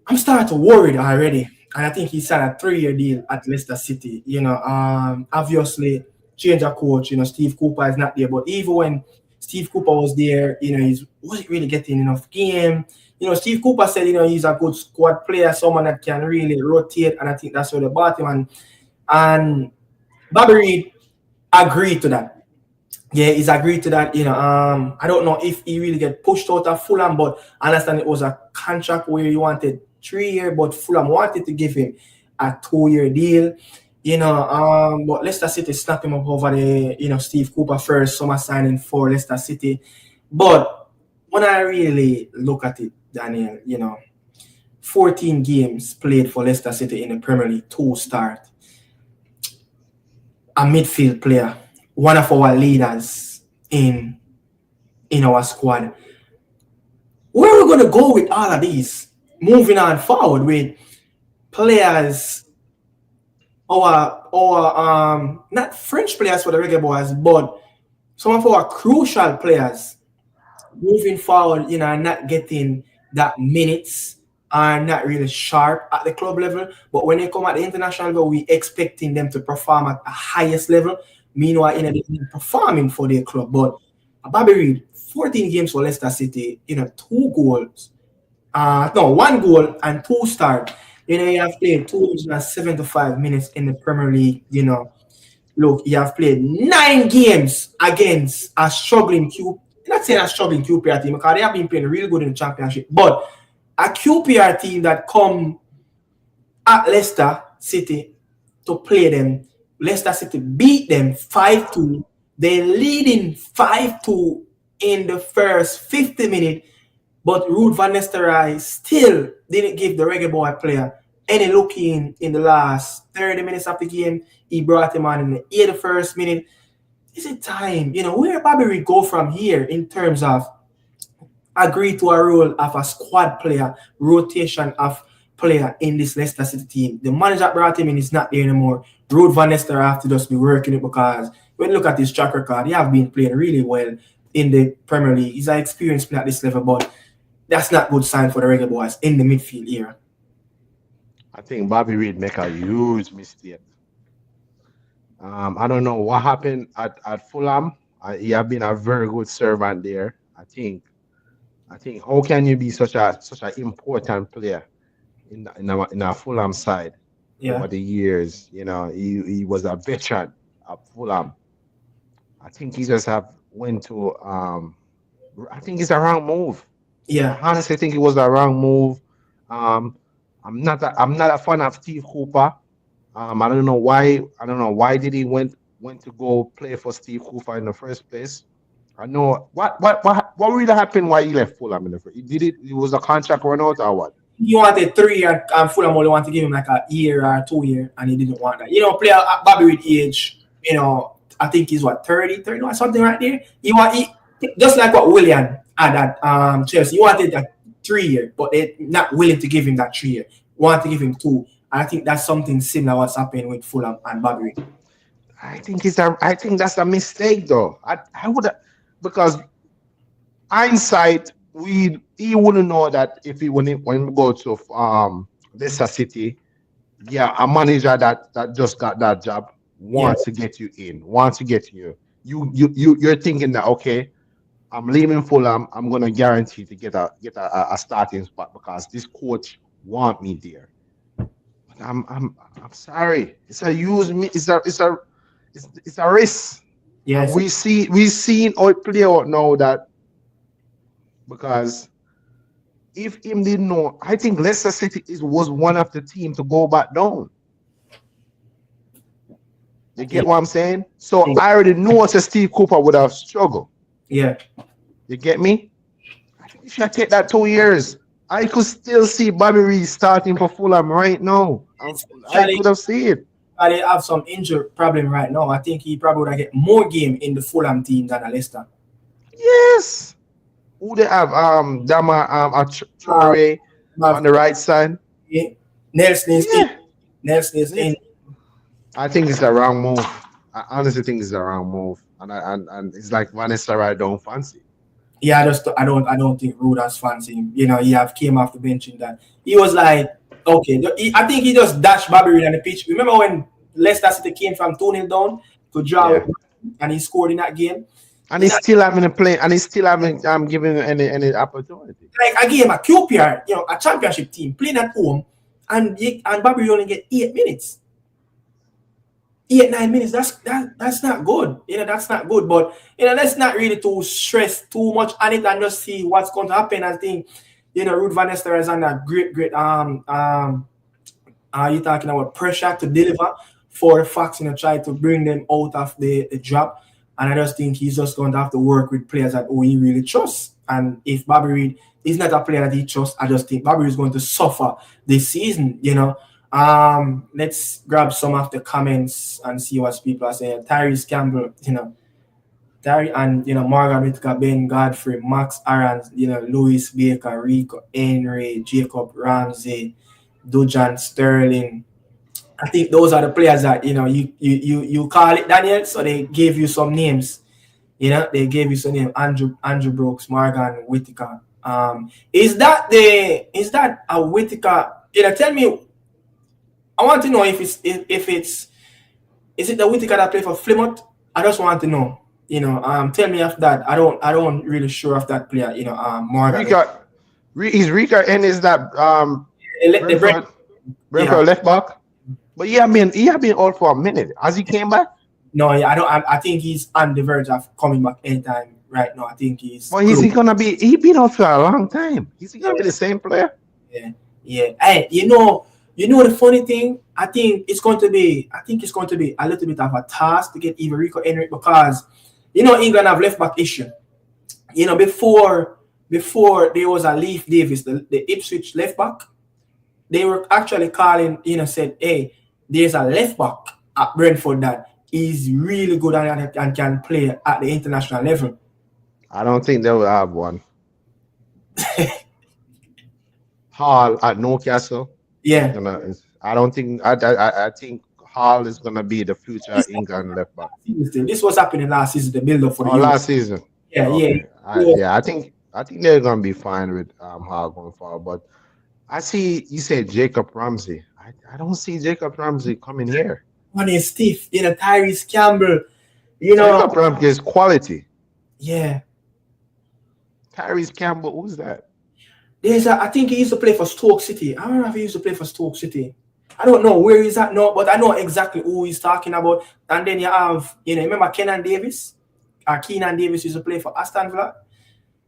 I'm starting to worry already, and I think he signed a 3-year deal at Leicester City. Obviously change of coach. Steve Cooper is not there, but even when Steve Cooper was there, he wasn't really getting enough game. Steve Cooper said, he's a good squad player, someone that can really rotate, and I think that's where they bought him. And Bobby Reid agreed to that. Yeah, he's agreed to that. I don't know if he really get pushed out of Fulham, but I understand it was a contract where he wanted 3 years, but Fulham wanted to give him a 2-year deal. But Leicester City snapped him up over the, Steve Cooper first summer signing for Leicester City. But when I really look at it, Daniel, 14 games played for Leicester City in the Premier League, 2 start. A midfield player, one of our leaders in our squad. Where are we going to go with all of these? Moving on forward with players, not French players for the Reggae Boys, but some of our crucial players moving forward, not getting that minutes, are not really sharp at the club level. But when they come at the international level, we expecting them to perform at the highest level. Meanwhile, they're performing for their club. But Bobby Reid, 14 games for Leicester City, 2 goals. 1 goal and 2 start. You have played 275 minutes in the Premier League. Look, you have played 9 games against a struggling not saying a struggling QPR team, because they have been playing really good in the Championship, but a QPR team that come at Leicester City to play them. Leicester City beat them 5-2. They're leading 5-2 in the first 50 minutes, but Ruud van Nistelrooy still didn't give the Reggae Boy player any look in the last 30 minutes of the game. He brought him on in the 81st minute. Is it time? Where Bobby Reid go from here in terms of agree to a role of a squad player, rotation of player in this Leicester City team? The manager that brought him in is not there anymore. Ruud van Nistelrooy have to just be working it, because when you look at his track record, he have been playing really well in the Premier League. He's an experienced player at this level, but that's not good sign for the Reggae Boys in the midfield era. I think Bobby Reid make a huge mistake. I don't know what happened at Fulham. He have been a very good servant there. I think how can you be such an important player in our Fulham side over the years? He was a veteran at Fulham. I think he just went to I think it's a wrong move. Yeah, I honestly think it was a wrong move. I'm not a fan of Steve Cooper. I don't know why. Did he went to go play for Steve Cooper in the first place. I know what really happened. Why he left Fulham in the first? It was a contract run out or what? He wanted 3 years, and Fulham only wanted to give him like a year or 2 year, and he didn't want that. Player at Bobby Reid age, I think he's 30 or something right there. He just like what Willian had at Chelsea. He wanted a 3 year, but they're not willing to give him that 3 year. Want to give him 2. I think that's something similar what's happening with Fulham and Bobby Reid. I think that's a mistake though. I would, because hindsight, he wouldn't know that if when we go to Leicester City, a manager that just got that job wants to get you in, wants to get you. You're thinking that, okay, I'm leaving Fulham, I'm gonna guarantee to get a starting spot because this coach want me there. I'm sorry. It's a risk. Yes. We seen how it play out now, that because if him didn't know, I think Leicester City was one of the teams to go back down. You get what I'm saying? So I already know that Steve Cooper would have struggled. Yeah. You get me? I think if you take that 2 years, I could still see Bobby Reid starting for Fulham right now. I could have seen it. they have some injury problem right now. I think he probably would get more game in the Fulham team than a Leicester. Yes. Who they have? Dama Uh, Traore on the right side. yeah. Nelson is in. Yeah. Nelson is Yeah. in. I think it's the wrong move. I honestly think it's the wrong move. And it's like Vanessa I don't fancy. Yeah, I don't think Rude has fancy him. He have came off the bench in that. He was like, okay. I think he just dashed Bobby Reid on the pitch. Remember when Leicester City came from 2-0 down to draw Yeah. and he scored in that game? And It's he's still having a play, and he's still having giving any opportunity. like a game, a QPR, a championship team playing at home, and Bobby Reid only get 8 minutes. 8-9 minutes. That's not good. That's not good. But let's not really to stress too much on it and just see what's going to happen. I think Ruud van Nistelrooy is under great you talking about pressure to deliver for the Fox, try to bring them out of the drop. And I just think he's just going to have to work with players that he really trusts. And if Bobby Reid is not a player that he trusts, I just think Bobby Reid is going to suffer this season. Let's grab some of the comments and see what people are saying. Tyrese Campbell, Terry and Morgan Whitaker, Ben Godfrey, Max Arons, Louis Baker, Rico Henry, Jacob Ramsey, Dujan Sterling. I think those are the players that you call it, Daniel. So they gave you some names. They gave you some names. Andrew Brooks, Morgan Whitaker. Is that a Whitaker? Tell me. I want to know if it's is it the Whitaker that played for Plymouth? I just want to know. Tell me after that. I don't really sure of that player. Morgan. Rika and is that Brentford yeah. left back? But he have been out for a minute. Has he came back? No, yeah, I don't. I think he's on the verge of coming back anytime right now. I think he's. Well, is he gonna be? He been out for a long time. Is he gonna be the same player? Yeah. Hey, the funny thing. I think it's going to be a little bit of a task to get even Rico Henry because England have left back issue. Before there was a Leif Davis, the Ipswich left back, they were actually calling. Said, hey, there's a left back at Brentford that is really good and can play at the international level. I don't think they will have one. Hall at Newcastle. Yeah. I don't think. I think Hall is gonna be the future England left back. This was happening last season. The build up for the last season. Yeah, okay. yeah. I think they're gonna be fine with Hall going forward. But I see you said Jacob Ramsey. I don't see Jacob Ramsey coming here. One is stiff. Tyrese Campbell. Jacob Ramsey is quality. Yeah. Tyrese Campbell, who's that? I think he used to play for Stoke City. I don't know if he used to play for Stoke City. I don't know where he's at now, but I know exactly who he's talking about. And then you have, remember Keenan Davis? Keenan Davis used to play for Aston Villa.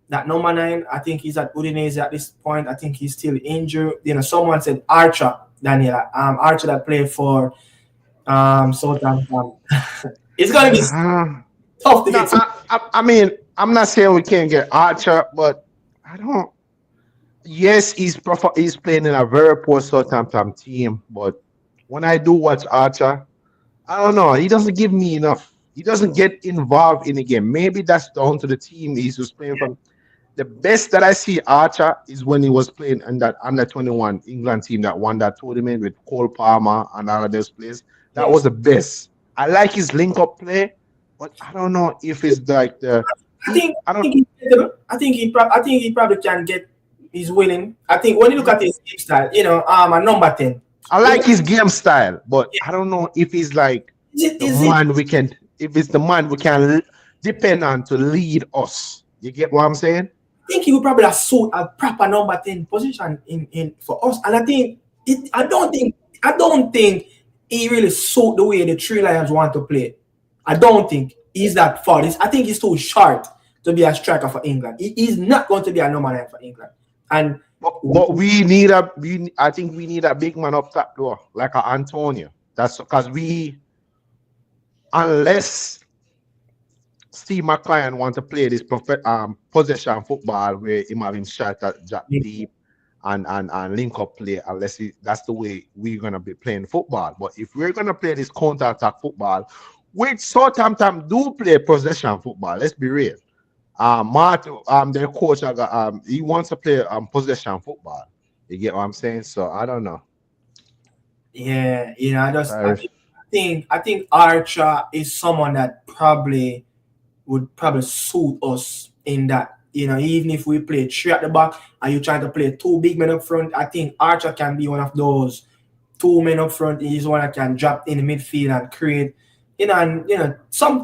That number 9, I think he's at Udinese at this point. I think he's still injured. Someone said Archer, Daniel. Archer that played for Southampton. It's gonna be tough to get. I mean, I'm not saying we can't get Archer, but I don't. Yes, he's playing in a very poor Southampton team, but when I do watch Archer, I don't know. He doesn't give me enough. He doesn't get involved in the game. Maybe that's down to the team he's just playing from. The best that I see Archer is when he was playing in that under-21 England team that won that tournament with Cole Palmer and all of those players. That was the best. I like his link-up play, but I don't know if it's like the. I think he probably can get. He's willing. I think when you look at his game style, a number 10. I like his game style, but I don't know if he's like if it's the man we can depend on to lead us. You get what I'm saying? I think he would probably suit a proper number 10 position in for us. And I don't think he really suit the way the Three Lions want to play. I don't think he's that far. I think he's too short to be a striker for England. He's not going to be a number 9 for England. And but I think we need a big man up top though, like a Antonio. That's because unless Steve McLaren want to play this possession football where him having shot at Jack deep and link up play unless that's the way we're gonna be playing football. But if we're gonna play this counter attack football, which Southampton do play possession football, let's be real. Martin, their coach, he wants to play possession football. You get what I'm saying? So I don't know. Yeah, Sorry. I think Archer is someone that would probably suit us in that. Even if we play three at the back and you try to play two big men up front, I think Archer can be one of those two men up front. He's one that can drop in the midfield and create, some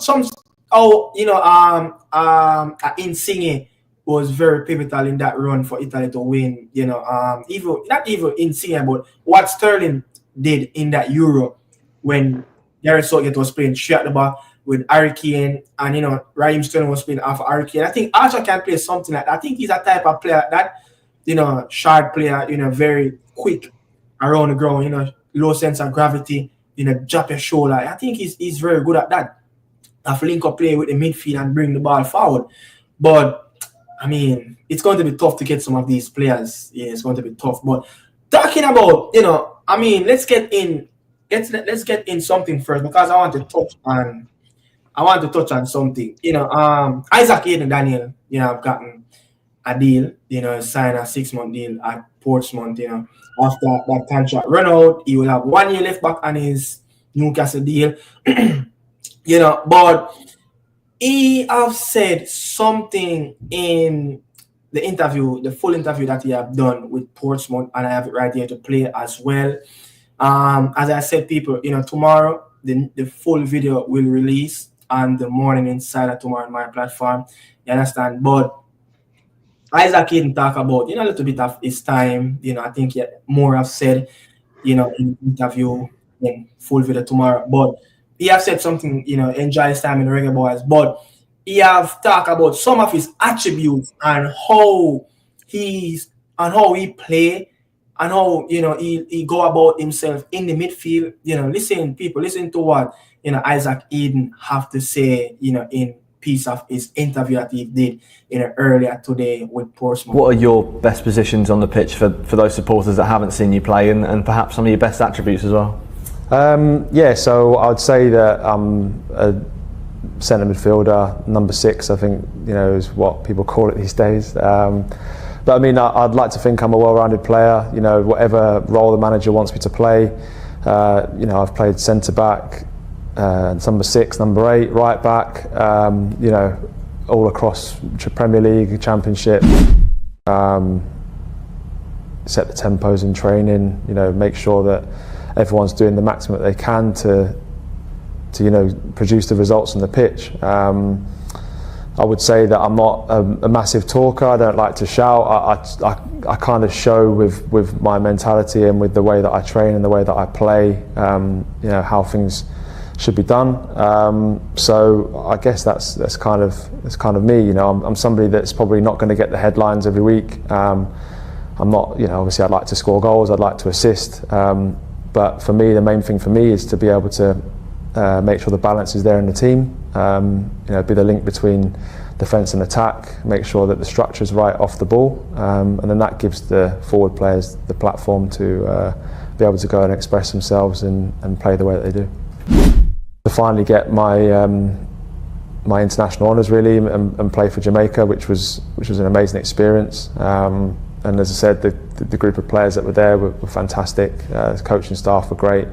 Insigne was very pivotal in that run for Italy to win. Even not even Insigne, but what Sterling did in that Euro when Gareth Southgate was playing straight at the back with Harry Kane and Raheem Sterling was playing off Harry Kane. I think Archer can play something like that. I think he's a type of player that short player, very quick around the ground, low sense of gravity, drop your shoulder. I think he's very good at that. Have link up play with the midfield and bring the ball forward. But I mean, it's going to be tough to get some of these players. Yeah, it's going to be tough. But talking about, let's get in something first because I want to touch on something. Isaac Hayden Daniel, I've gotten a deal, sign a 6-month deal at Portsmouth, after that contract run out, he will have 1 year left back on his Newcastle deal. But he have said something in the full interview that he have done with Portsmouth, and I have it right here to play as well. As I said, people, tomorrow the full video will release on the Morning Insider tomorrow on my platform. You understand? But Isaac Hayden talk about, a little bit of his time. I think more have said, in the interview in full video tomorrow. But he have said something, enjoy his time in the Reggae Boys. But he have talked about some of his attributes and how he play and how he go about himself in the midfield. Listen to what Isaac Hayden have to say, in piece of his interview that he did earlier today with Portsmouth. What are your best positions on the pitch for those supporters that haven't seen you play, and perhaps some of your best attributes as well? So I'd say that I'm a centre midfielder, number 6. I think is what people call it these days. But I mean, I'd like to think I'm a well-rounded player. Whatever role the manager wants me to play. I've played centre back, number 6, number 8, right back. All across Premier League, Championship. Set the tempos in training. Make sure that everyone's doing the maximum that they can to produce the results on the pitch. I would say that I'm not a massive talker. I don't like to shout. I kind of show with my mentality and with the way that I train and the way that I play, how things should be done. So I guess that's kind of me. I'm somebody that's probably not going to get the headlines every week. I'm not. Obviously I'd like to score goals. I'd like to assist. But for me, the main thing for me is to be able to make sure the balance is there in the team. Be the link between defence and attack. Make sure that the structure is right off the ball, and then that gives the forward players the platform to be able to go and express themselves and play the way that they do. To finally get my international honours really and play for Jamaica, which was an amazing experience. And as I said, the group of players that were there were fantastic. The coaching staff were great,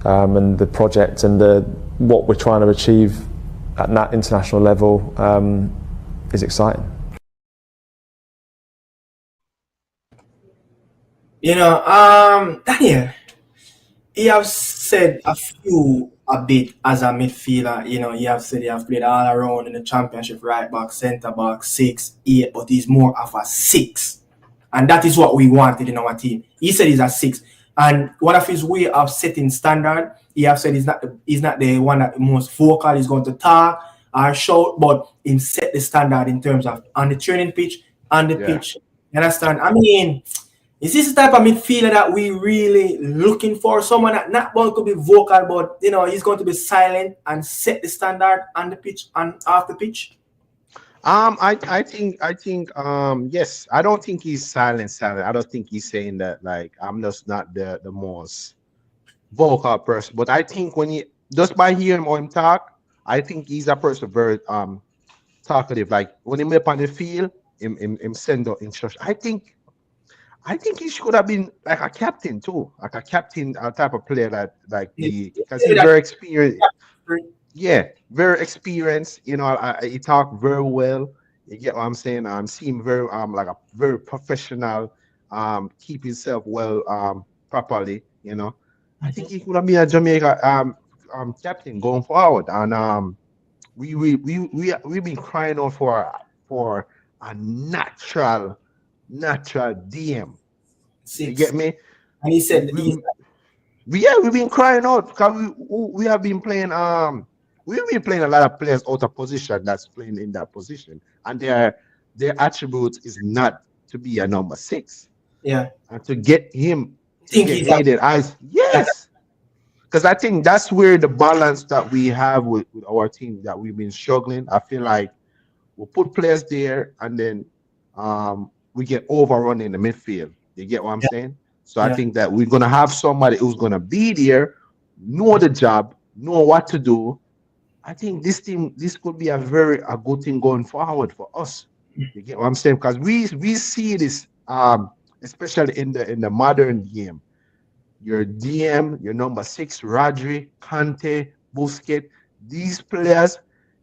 and the project and what we're trying to achieve at that international level is exciting. Daniel, he have said a bit as a midfielder. He have said he have played all around in the Championship, right back, centre back, 6, 8, but he's more of a 6. And that is what we wanted in our team. He said he's a 6. And one of his way of setting standard, he have said he's not the one that most vocal is going to talk or shout, but he set the standard in terms of on the training pitch, on the pitch. You understand? I mean, is this the type of midfielder that we really looking for? Someone that not going to be vocal, but he's going to be silent and set the standard on the pitch and off the pitch? yes. I don't think he's silent. I don't think he's saying that like I'm just not the most vocal person. But I think when he just by hearing him talk, I think he's a person very talkative. Like when he up on the field, him send out instruction. I think he should have been like a captain too, like a captain type of player that like You he because say he's that, very experienced. Yeah, very experienced. He talk very well. You get what I'm saying? Seem very like a very professional. Keep himself well properly. I think he could have been a Jamaica captain going forward. And we've been crying out for a natural DM. You get six. me? And he We, said we, he's yeah, we've been crying out because we have been playing we've been playing a lot of players out of position that's playing in that position, and their attribute is not to be a number six, yeah. and to Think get he's a Hayden eyes, yeah, yes, because I think that's where the balance that we have with our team that we've been struggling. I feel like we'll put players there, and then we get overrun in the midfield. You get what I'm yeah, saying? So I yeah. think that we're gonna have somebody who's gonna be there, know the job, know what to do. I think this could be a good thing going forward for us. You get what I'm saying? Because we see this especially in the modern game. Your DM, your number six, Rodri, Kante, Busquets, these players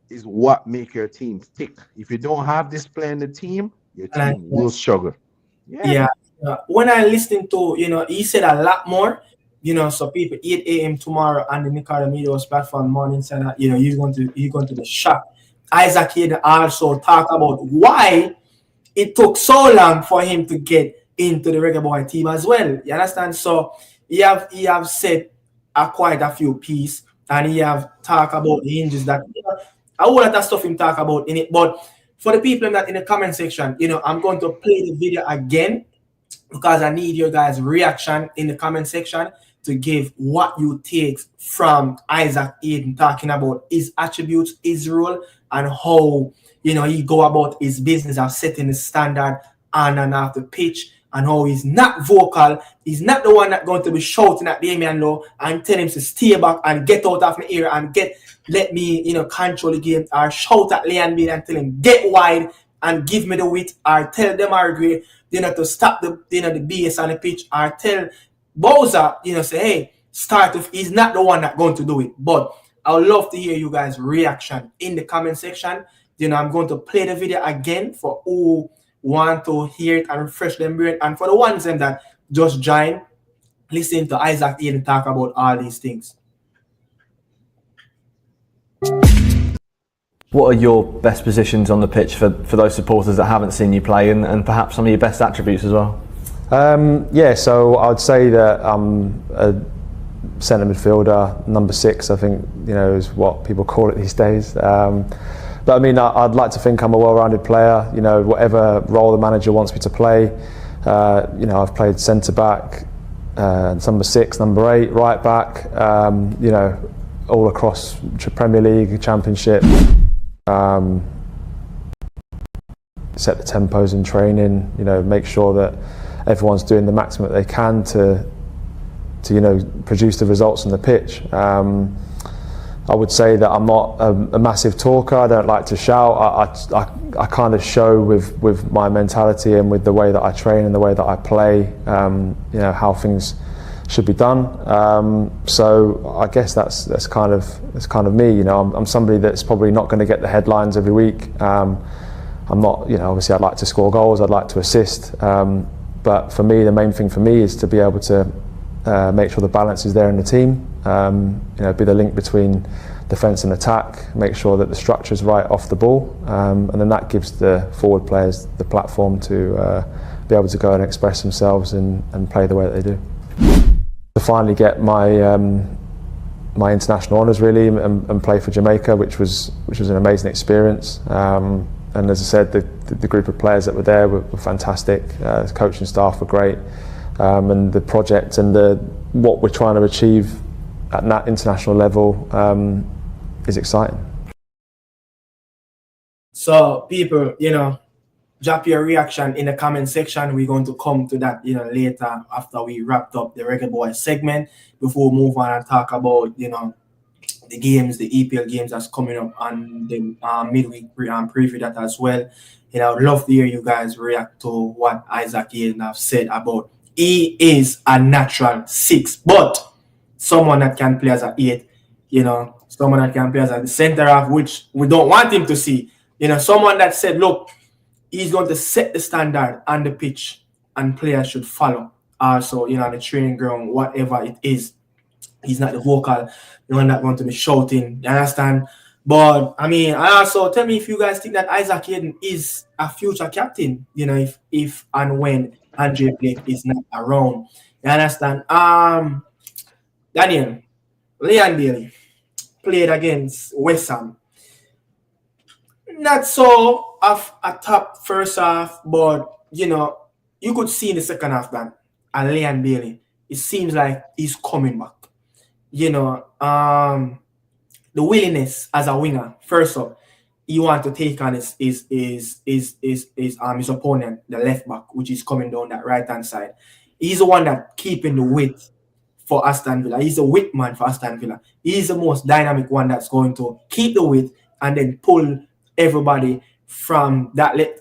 is what make your team tick. If you don't have this player in the team, your And team will struggle. Yeah. yeah. When I listened to, he said a lot more, so people 8 a.m. tomorrow on the Nicaragua Media's platform morning said that, you're going to be shocked. Isaac Hayden also talk about why it took so long for him to get into the Reggae Boy team as well. You understand? So he have said quite a few pieces, and he have talked about the hinges that a whole lot of stuff him talk about in it. But for the people that in the comment section, I'm going to play the video again because I need your guys' reaction in the comment section to give what you take from Isaac Hayden talking about his attributes, his role, and how he go about his business of setting the standard on and off the pitch, and how he's not vocal. He's not the one that's going to be shouting at Damian Lowe and tell him to stay back and get out of my ear and let me control the game, or shout at Leon Bean and tell him get wide and give me the width, or tell them Margaret to stop the the BS on the pitch, or tell Bowser say hey start with. He's not the one that's going to do it. But I would love to hear you guys' reaction in the comment section. I'm going to play the video again for who want to hear it and refresh them brain, and for the ones that just join, listen to Isaac Hayden talk about all these things. What are your best positions on the pitch for those supporters that haven't seen you play, and perhaps some of your best attributes as well? So I'd say that I'm a centre midfielder, number six, I think, is what people call it these days. But I mean, I'd like to think I'm a well-rounded player, whatever role the manager wants me to play. I've played centre back, number six, number eight, right back, all across Premier League, Championship. Set the tempos in training, make sure that everyone's doing the maximum that they can to produce the results on the pitch. I would say that I'm not a massive talker. I don't like to shout. I kind of show with my mentality and with the way that I train and the way that I play, how things should be done. So I guess that's kind of me. I'm somebody that's probably not going to get the headlines every week. I'm not, obviously I'd like to score goals, I'd like to assist. But for me, the main thing for me is to be able to make sure the balance is there in the team. Be the link between defence and attack, make sure that the structure is right off the ball, and then that gives the forward players the platform to be able to go and express themselves and play the way that they do. To finally get my my international honours really and play for Jamaica, which was an amazing experience. And as I said, the group of players that were there were fantastic. The coaching staff were great, and the project and what we're trying to achieve at that international level is exciting. So people, drop your reaction in the comment section. We're going to come to that, later after we wrapped up the Reggae Boy segment before we move on and talk about, the games, the EPL games that's coming up and the midweek preview that as well. I'd love to hear you guys react to what Isaac Hayden have said about he is a natural 6, but someone that can play as a 8, someone that can play as a center half, which we don't want him to see. Someone that said, look, he's going to set the standard on the pitch and players should follow. Also, on the training ground, whatever it is. He's not the vocal, the one that's going to be shouting. You understand? But I also tell me if you guys think that Isaac Hayden is a future captain. If and when Andre Blake is not around. You understand? Daniel, Leon Bailey played against West Ham. Not so of a top first half, but you could see in the second half that Leon Bailey, it seems like he's coming back. The willingness as a winger. First up, you want to take on his opponent, the left back, which is coming down that right hand side. He's the one that keeping the width for Aston Villa. He's a width man for Aston Villa. He's the most dynamic one that's going to keep the width and then pull everybody from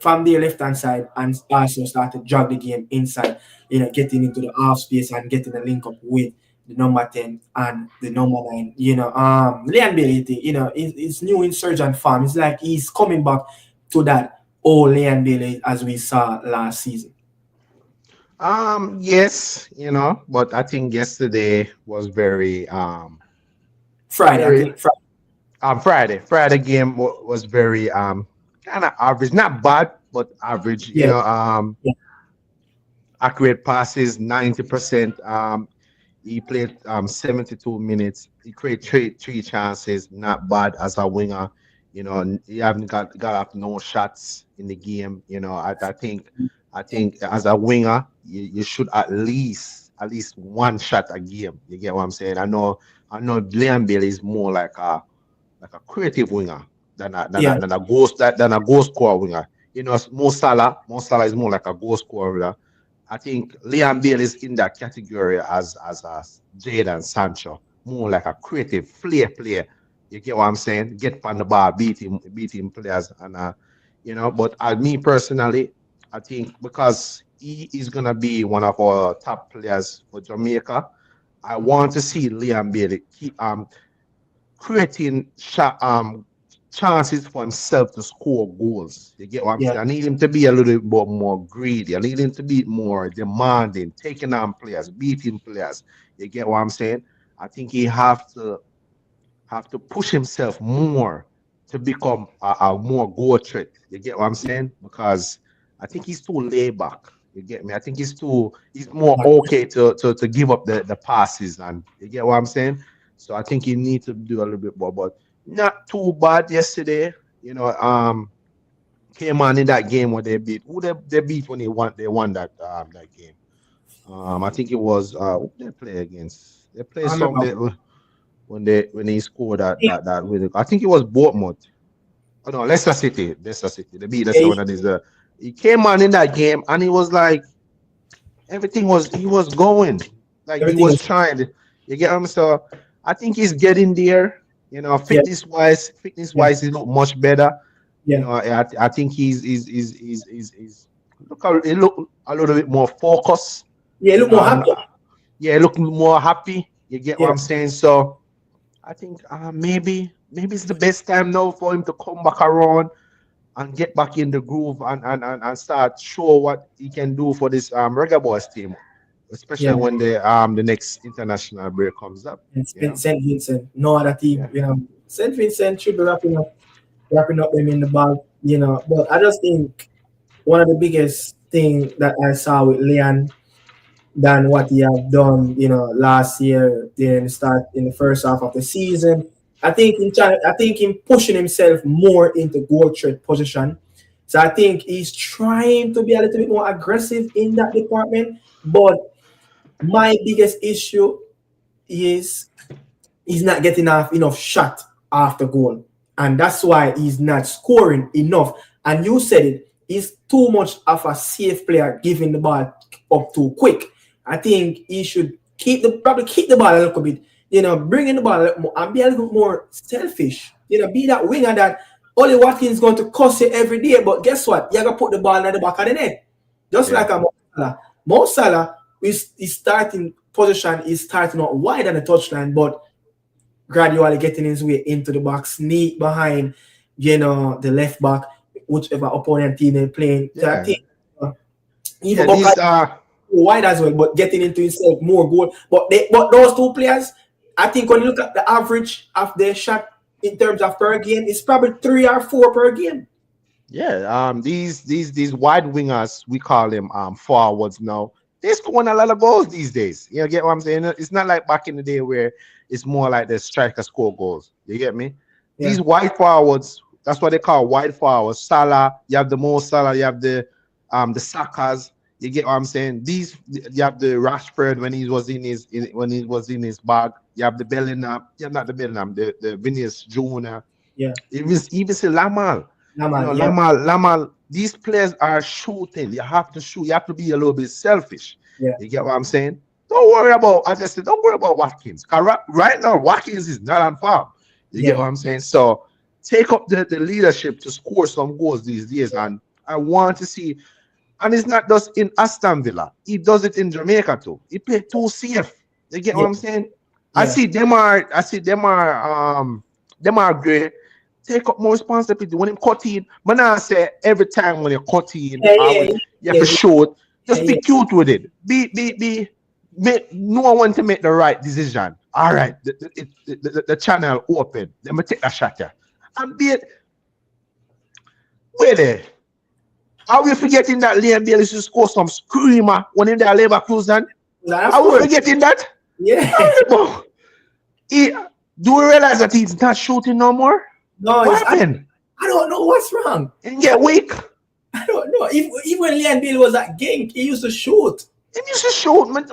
from their left hand side and also start to drag the game inside. Getting into the half space and getting a link up with the number 10 and the number 9. Leon Bailey, it's new insurgent form. It's like he's coming back to that old Leon Bailey as we saw last season. Yes, but I think yesterday was very Friday. Friday game was very kind of average, not bad, but average. Accurate passes 90%. He played 72 minutes. He created three chances. Not bad as a winger. He haven't got up no shots in the game. I think as a winger, you should at least one shot a game. You get what I'm saying? I know Leon Bailey is more like a creative winger than a goal scorer winger. Mo Salah is more like a goal scorer winger. I think Leon Bailey is in that category as Jadon Sancho, more like a creative flair player. You get what I'm saying? Get on the bar, beating players, and But me personally, I think because he is gonna be one of our top players for Jamaica, I want to see Leon Bailey keep creating chances for himself to score goals. You get what I'm saying? I need him to be a little bit more greedy. I need him to be more demanding, taking on players, beating players. You get what I'm saying? I think he have to push himself more to become a more goal threat. You get what I'm saying? Because I think he's too laid back. You get me? I think he's more okay to give up the passes, and you get what I'm saying? So I think he needs to do a little bit more, but not too bad yesterday. Came on in that game where they beat they beat when they won that game. I think it was who they play against. They played something when he scored that win. I think it was Bournemouth. Oh no, Leicester City. They beat Leicester one of these. He came on in that game and he was like he was going. Like he was trying. You get him? So I think he's getting there. Fitness wise, he look much better. I think he's look a little bit more focused. Yeah, look more happy. Yeah, look more happy. You get what I'm saying? So I think maybe it's the best time now for him to come back around and get back in the groove and start show what he can do for this Reggae Boys team. Especially when the next international break comes up. St. Vincent, no other team, St. Vincent should be wrapping up them in the bag, But I just think one of the biggest thing that I saw with Leon than what he had done, last year in the first half of the season. I think him pushing himself more into goal threat position. So I think he's trying to be a little bit more aggressive in that department, but my biggest issue is he's not getting enough shot after goal. and that's why he's not scoring enough. And you said it, he's too much of a safe player, giving the ball up too quick. I think he should probably keep the ball a little bit, bring in the ball a little more and be a little more selfish. Be that winger that Ollie Watkins is going to cost you every day, but guess what? You got to put the ball in the back of the net. Just like a Mo Salah. Mo Salah, his starting position is starting out wide on the touchline, but gradually getting his way into the box, sneak behind, the left back, whichever opponent team they're playing. So I think even wide as well, but getting into himself more goal. But those two players, I think when you look at the average of their shot in terms of per game, it's probably 3 or 4 per game. Yeah, these wide wingers, we call them forwards now. They're scoring a lot of goals these days. You get what I'm saying? It's not like back in the day where it's more like the striker score goals. You get me? Yeah. These wide forwards, that's what they call wide forwards. Salah, you have the Mo Salah, you have the Sakas. You get what I'm saying? You have the Rashford when he was in his bag. You have the Bellingham. Yeah, not the Bellingham. The Vinicius Junior. Yeah. Even say Lamal. Lamal. These players are shooting. You have to shoot. You have to be a little bit selfish. Yeah. You get what I'm saying? Don't worry about. I just said, don't worry about Watkins. Right now, Watkins is not on form. You get what I'm saying? So take up the leadership to score some goals these days, and I want to see. And it's not just in Aston Villa. He does it in Jamaica too. He played too safe. You get what I'm saying? Yeah. I see them are great. Take up more responsibility. When him cut in, man, I say every time when you cut in, you have to shoot. Just be cute with it. No one to make the right decision. All right, the channel open. Let me take a shot here. And be it. Wait there. Are we forgetting that Liam Bailey should score some screamer when in the Leverkusen? Are we forgetting that? Yeah. Do we realize that he's not shooting no more? No, what happened? I don't know what's wrong. And get weak. I don't know. Even when Liam Bailey was at Genk, he used to shoot. He used to shoot. Man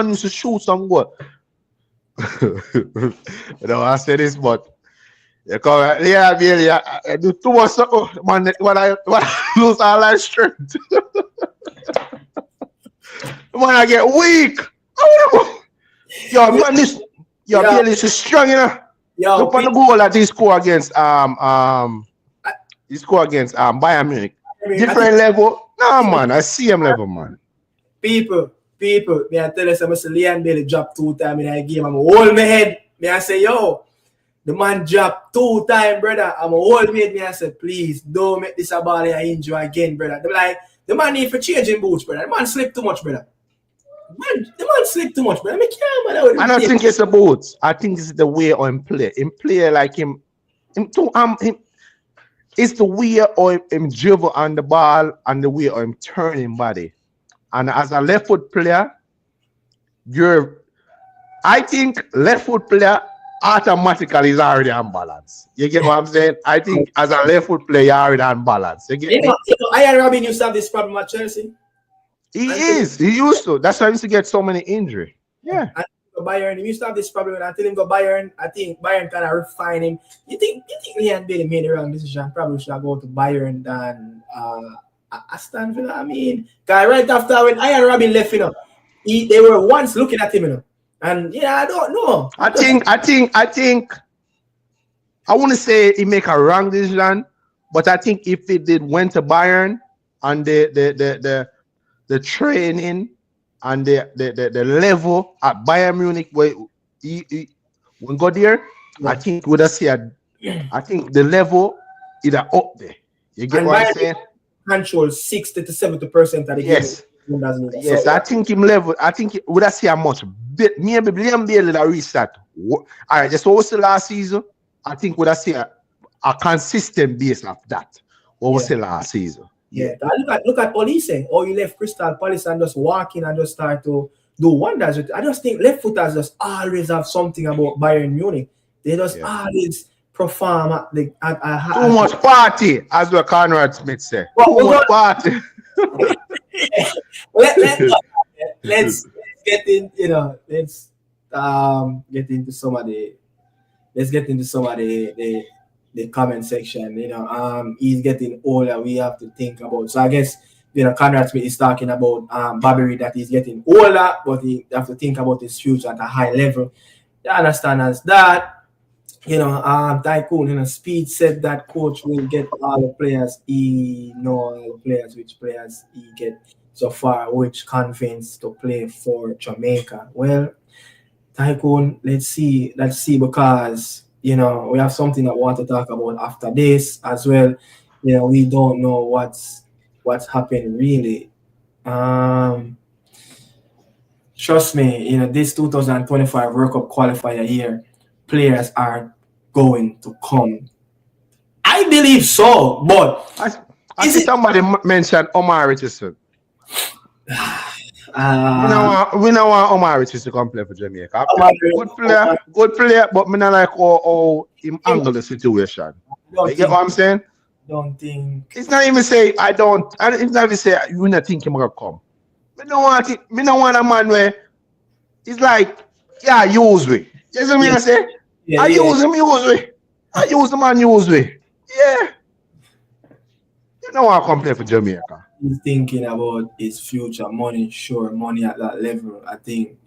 used to shoot some goal. I say this, but Liam Bailey, I do too much man. When I lose all that strength, when I get weak, Bailey is strong enough. Look on the goal that he scored against Bayern Munich. Different level. No man, I see him level, man. People, may I tell you something? Liam Bailey dropped 2 times in that game. I'm hold my head. May I say, the man dropped 2 times, brother. I'm hold me. May I say, please don't make this a ball and injury again, brother. They're like, the man need for changing boots, brother. The man slipped too much, brother. The man slipped too much, brother. I don't think it's the boots. I think it's the way him play. Him play like him. It's the way him dribble on the ball and the way him turning body. And as a left foot player, I think left foot player automatically is already unbalanced. You get what I'm saying? I think as a left foot player, you're already unbalanced. You get Ian Robin used to have this problem at Chelsea. He used to. That's why he used to get so many injuries. Yeah. Bayern, he used to have this problem. Until him go Bayern, I think Bayern kind of refine him. You think Liam Bailey made the wrong decision? Probably should have go to Bayern than Aston Villa. I mean, guy, right after when Ian Robin left, they were once looking at him, and I don't know. I think I want to say he make a wrong decision, but I think if he went to Bayern and the training and the level at Bayern Munich where he when got there, I think would have said I think the level is up there. You get what I'm saying? Control 60 to 70% of the game. Yes, so, I think him level. I think would I say how much? Maybe Liam Bailey that reached that. All right, just what was the last season? I think would I say a consistent base of that. What was the last season? Yeah. Look at Olise. Or you left Crystal Palace and just walk in and just start to do wonders. I just think left footers just always have something about Bayern Munich. They just always perform at too much party, as what Conrad Smith said. Too much party. Let's get in, let's get into some of the let's get into some of the comment section. He's getting older. We have to think about. So I guess Conrad Smith is talking about Bobby Reid, that he's getting older, but he have to think about his future at a high level. You understand as that. Tycoon, Speed said that coach will get all the players. He know all the players, which players he get so far, which convinced to play for Jamaica. Well, Tycoon, let's see, because we have something that we want to talk about after this as well. We don't know what's happened really. Trust me, this 2025 World Cup qualifier year, players are going to come. I believe so, but I see somebody mentioned Omar Richardson. We don't want Omar Richardson to come play for Jamaica. Good player, but me not like how him handle the situation. You get what I'm saying? Don't think. It's not even say I don't. It's not even say you not think him gonna come. Me don't want it. Me don't want a man where it's like, use me. You see what I say? I use him, use me. I use the man, use me. Yeah. You don't want to come play for Jamaica. He's thinking about his future, money at that level. I think,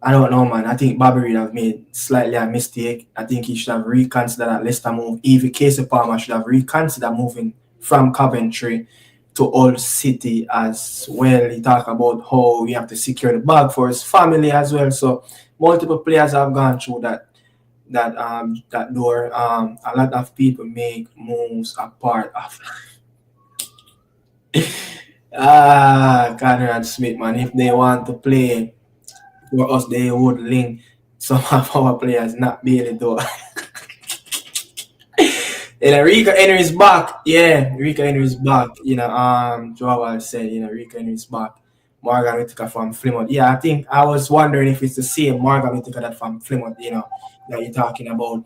I don't know, man. I think Bobby Reid have made slightly a mistake. I think he should have reconsidered that Leicester move. Even Casey Palmer should have reconsidered moving from Coventry to Hull City as well. He talked about how we have to secure the bag for his family as well. So multiple players have gone through that door. A lot of people make moves apart of Conrad Smith, man. If they want to play for us, they would link some of our players, not Bailey though. Rico Henry's back. Yeah, Rico Henry's back. Jamal said, Rico Henry's back. Morgan Whittaker from Plymouth. Yeah, I think I was wondering if it's the same Morgan Whittaker that from Plymouth, that you're talking about.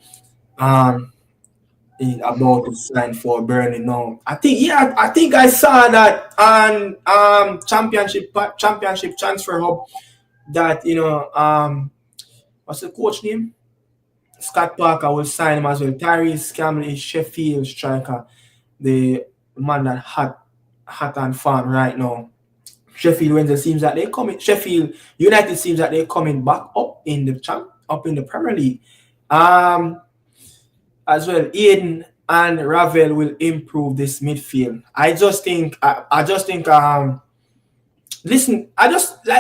About the sign for Burnley now. I think I saw that on championship transfer hub that what's the coach name? Scott Parker will sign him as well. Tyrese Campbell is Sheffield striker, the man that hot on farm right now. Sheffield Wednesday seems that they coming. Sheffield United seems that they're coming back up in the Premier League. As well, Hayden and Ravel will improve this midfield. I just think. Listen,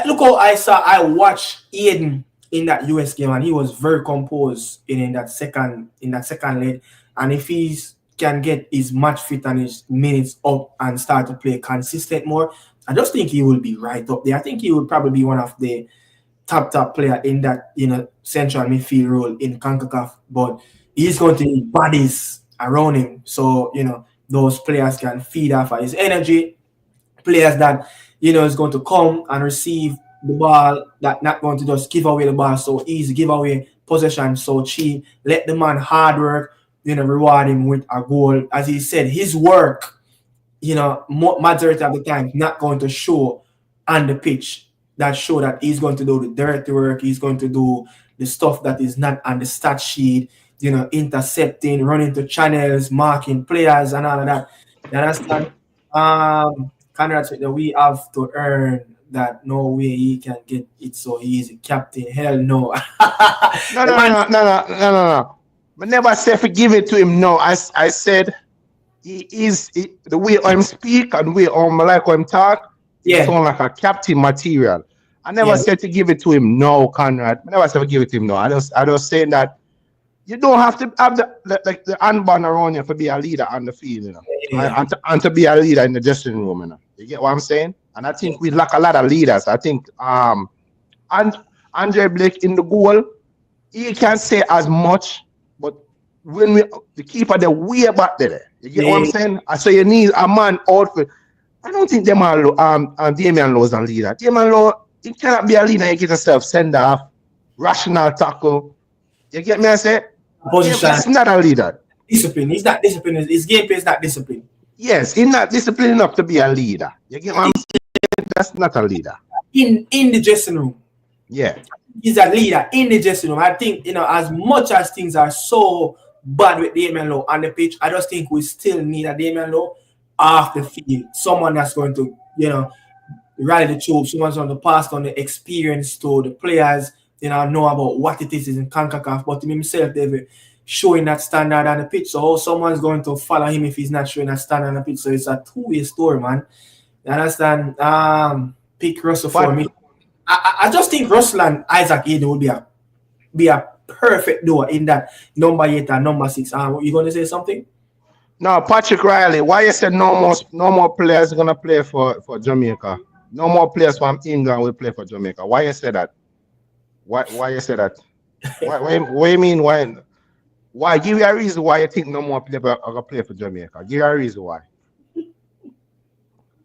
look how I watched Hayden in that US game, and he was very composed in that second leg. And if he can get his match fit and his minutes up and start to play consistent more, I just think he will be right up there. I think he would probably be one of the top player in that central midfield role in CONCACAF. But he's going to need bodies around him, so those players can feed off of his energy. Players that is going to come and receive the ball, that not going to just give away the ball so easy, give away possession so cheap. Let the man hard work, reward him with a goal. As he said, his work, majority of the time, not going to show on the pitch. That show that he's going to do the dirty work. He's going to do the stuff that is not on the stat sheet. Intercepting, running to channels, marking players, and all of that. You understand? Conrad said that we have to earn that. No way he can get it so easy. Captain, hell no. No. I never said forgive it to him. No, I said he is the way I'm speak and the way I'm like I'm talk. Yeah, sound like a captain material. I never said to give it to him. No, Conrad. I never said to give it to him. No, I was saying that. You don't have to have the handband around you to be a leader on the field, and to be a leader in the dressing room, You get what I'm saying? And I think we lack a lot of leaders. I think and Andre Blake in the goal, he can't say as much, but when the keeper they're way back there. You get what I'm saying? So you need a man out for. I don't think Damian Lowe's a leader. Damian Lowe, he cannot be a leader. You get yourself send off, rational tackle. You get me? I say. He's not a leader. Discipline. He's not disciplined. His gameplay is not disciplined. Yes, he's not disciplined enough to be a leader. You get what I'm saying? That's not a leader. In the dressing room. Yeah. he's a leader in the dressing room. I think, as much as things are so bad with Damian Lowe on the pitch, I just think we still need a Damian Lowe off the field. Someone that's going to, rally the troops, someone's going to pass on the experience to the players, know about what it is in CONCACAF, but himself, they've showing that standard on the pitch. So someone's going to follow him if he's not showing that standard on the pitch. So it's a two-way story, man. You understand? Pick Russell for me. I just think Russell and Isaac Hayden would be a perfect duo in that number 8 and number 6. You going to say something? No, Patrick Riley. Why you said no more players are gonna play for Jamaica? No more players from England will play for Jamaica. Why you say that? Why you say that? What you mean? Why? Give you a reason why you think no more players are gonna play for Jamaica. Give you a reason why.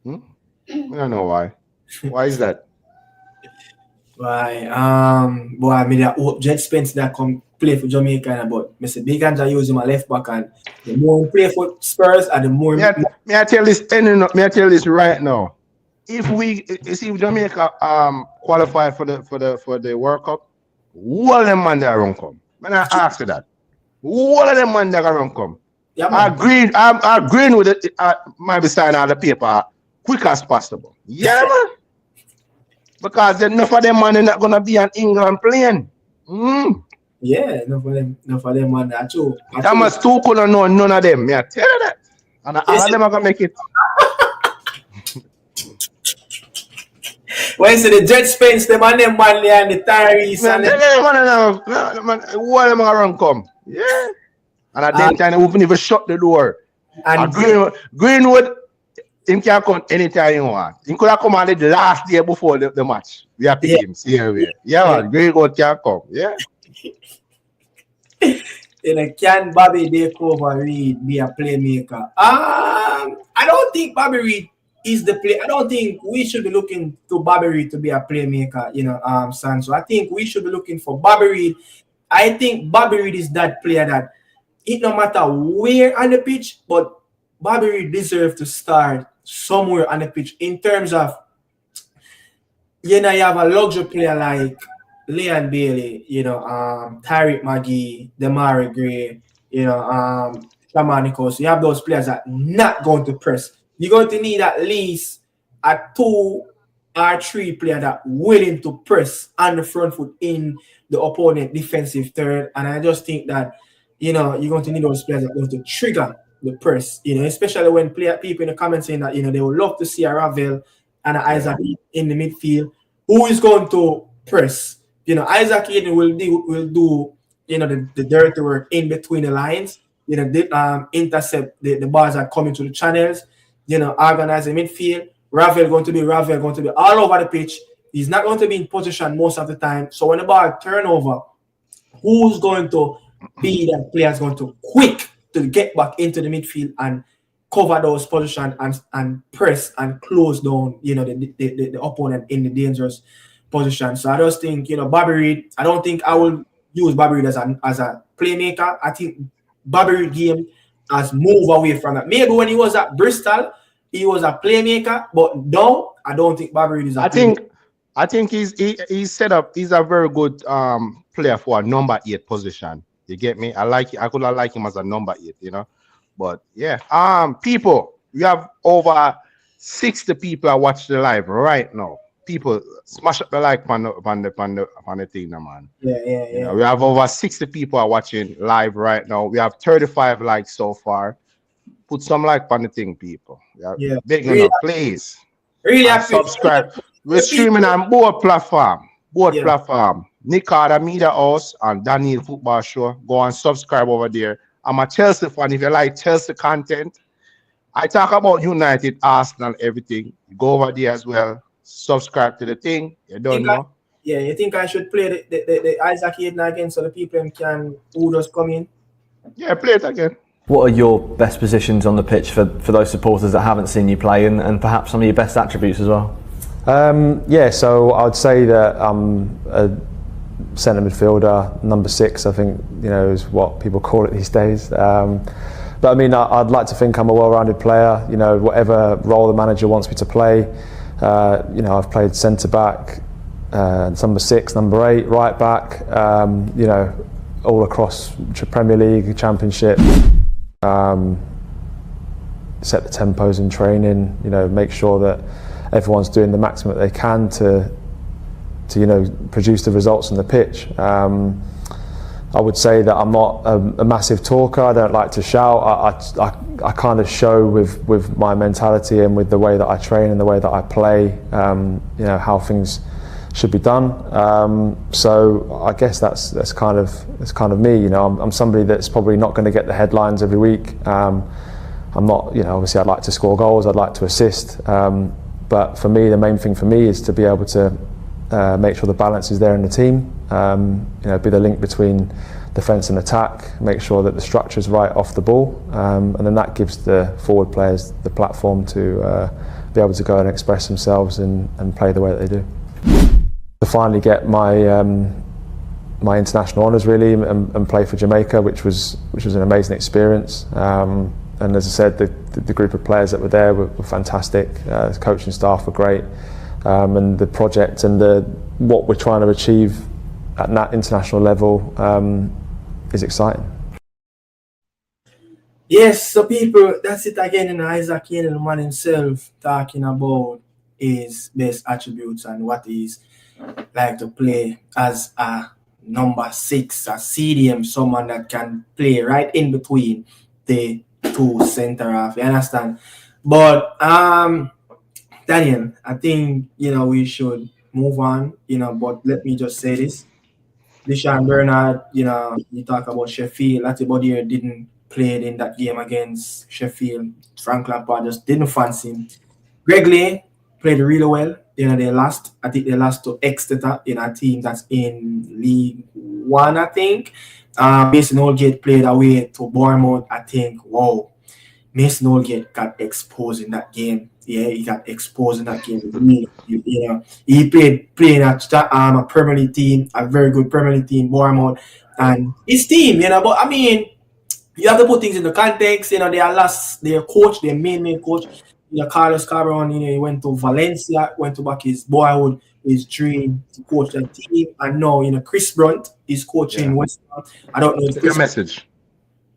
I don't know why. Why is that? Why? Boy, I mean, I hope Jet Spence that come play for Jamaica, but Mr. Big Anja use him a left back, and the more we play for Spurs, and the more. May I tell this right now? If Jamaica qualify for the World Cup, all of them man that run come. Man, I ask you that. All of them man that run come. Yeah, I agree with it. Might be signing all the paper quick as possible. Yeah, man. Because enough of them man are not gonna be on England playing. Yeah, enough of them man that too. That must too could know none of them. Yeah, tell you that. And all of them are gonna make it. When you say the Jet Spence, them and them man there and the Tyrese and man, all of them are run come. Yeah. And at that time, they won't even shut the door. And Greenwood, him can come anytime you want. He could have come on the last day before the match. We have picked him. See here. Yeah, man. Greenwood can come. Yeah. Can Bobby Dacover Reid be a playmaker? I don't think Bobby Reid is the play. I don't think we should be looking to Bobby Reid to be a playmaker, son. So I think we should be looking for Bobby Reid. I think Bobby Reid is that player that it no matter where on the pitch, but Bobby Reid deserves to start somewhere on the pitch in terms of, you have a luxury player like Leon Bailey, Tariq Magee, Demarai Gray, Shamanico. So you have those players that are not going to press. You're going to need at least a 2 or 3 player that willing to press on the front foot in the opponent defensive third. And I just think that, you're going to need those players that are going to trigger the press, especially when people in the comments saying that, they would love to see a Ravel and an Isaac in the midfield. Who is going to press? Isaac Hayden will do the dirty work in between the lines, intercept the balls that come into the channels, organize the midfield. Ravel going to be all over the pitch. He's not going to be in position most of the time. So when the ball turnover, who's going to be that player is going to quick to get back into the midfield and cover those positions and press and close down, the opponent in the dangerous position. So I just think, Bobby Reid, I don't think I will use Bobby Reid as a playmaker. I think Bobby Reid game has moved away from that. Maybe when he was at Bristol, he was a playmaker, but now I don't think Bobby Reid is a playmaker. I think he's set up. He's a very good player for a number 8 position. You get me? I could like him as a number 8, But yeah, people, we have over 60 people are watching the live right now. People smash up the like on the thing, man. Yeah. We have over 60 people are watching live right now. We have 35 likes so far. Put some like on the thing, people. Yeah. Big enough, please. Really subscribe. We're streaming on both platform. Platform. Nick Carter Media House and Daniel Football Show. Go and subscribe over there. I'm a Chelsea fan. If you like Chelsea content, I talk about United, Arsenal, everything. Go over there as well. Subscribe to the thing. You don't know. You think I should play the Isaac Hayden again so the people can who just come in? Yeah, play it again. What are your best positions on the pitch for those supporters that haven't seen you play, and perhaps some of your best attributes as well? So I'd say that I'm a centre midfielder, number 6, I think, is what people call it these days. But I mean, I'd like to think I'm a well-rounded player, whatever role the manager wants me to play. I've played centre-back, number 6, number 8, right back, you know, all across Premier League, Championship. Set the tempos in training, you know, make sure that everyone's doing the maximum that they can to you know, produce the results on the pitch. I would say that I'm not a massive talker. I don't like to shout. I kind of show with my mentality and with the way that I train and the way that I play, you know, how things should be done. So I guess that's kind of me. You know, I'm somebody that's probably not going to get the headlines every week. I'm not, you know, obviously I'd like to score goals, I'd like to assist. But for me, the main thing for me is to be able to make sure the balance is there in the team. You know, be the link between defence and attack, make sure that the structure is right off the ball, and then that gives the forward players the platform to be able to go and express themselves and play the way that they do. To finally get my my international honours really and play for Jamaica, which was an amazing experience. And as I said, the group of players that were there were fantastic. The coaching staff were great. And the project and what we're trying to achieve at that international level is exciting. Yes, so people, that's it again. And Isaac Hayden, the man himself, talking about his best attributes and what he's like to play as a number 6, a CDM, someone that can play right in between the two centre half. You understand? But Daniel, I think, you know, we should move on, you know, but let me just say this. Deshaun Bernard, you know, you talk about Sheffield. Everybody here didn't play in that game against Sheffield. Frank Lampard just didn't fancy him. Greg Lay played really well. You know, they lost. I think they lost to Exeter in a team that's in League One, I think. Mason Holgate played away to Bournemouth. I think, wow, Mason Holgate got exposed in that game. Yeah, he got exposed in that game. You know, he playing at a Premier League team, a very good Premier League team, Bournemouth, and his team. You know, but I mean, you have to put things in the context. You know, they are lost their coach, their main coach. You know, Carlos Cabron. You know, he went to Valencia, went to back his boyhood, his dream to coach that team, and now you know Chris Brunt is coaching West Ham. I don't know. Take a message.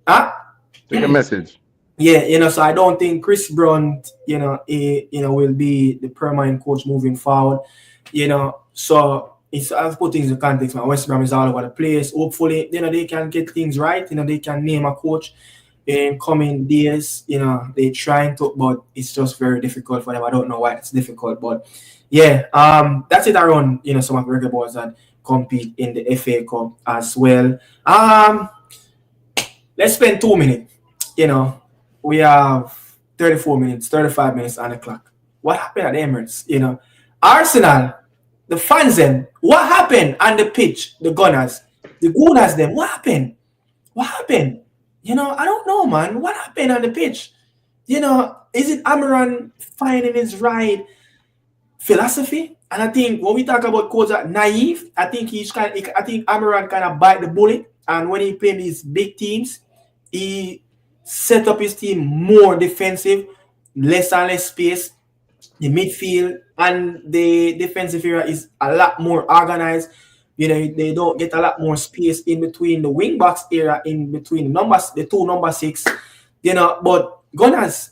Huh? Take a message. Yeah, you know, so I don't think Chris Brunt, you know, will be the permanent coach moving forward. You know, so I've put things in context. Man, West Brom is all over the place. Hopefully, you know, they can get things right. You know, they can name a coach in coming days. You know, they trying to, but it's just very difficult for them. I don't know why it's difficult, but yeah, that's it around. You know, some of the regular boys that compete in the FA Cup as well. Let's spend 2 minutes. You know. We have 34 minutes, 35 minutes on the clock. What happened at Emirates? You know, Arsenal, the fans them, what happened on the pitch? The Gunners, the Gooners them, what happened? What happened? You know, I don't know, man. What happened on the pitch? You know, is it Amaran finding his right philosophy? And I think when we talk about coach naive, I think I think Amaran kind of bite the bullet. And when he played these big teams, he set up his team more defensive, less and less space. The midfield and the defensive area is a lot more organized. You know, they don't get a lot more space in between the wing backs area, in between the two number 6. You know, but Gunners,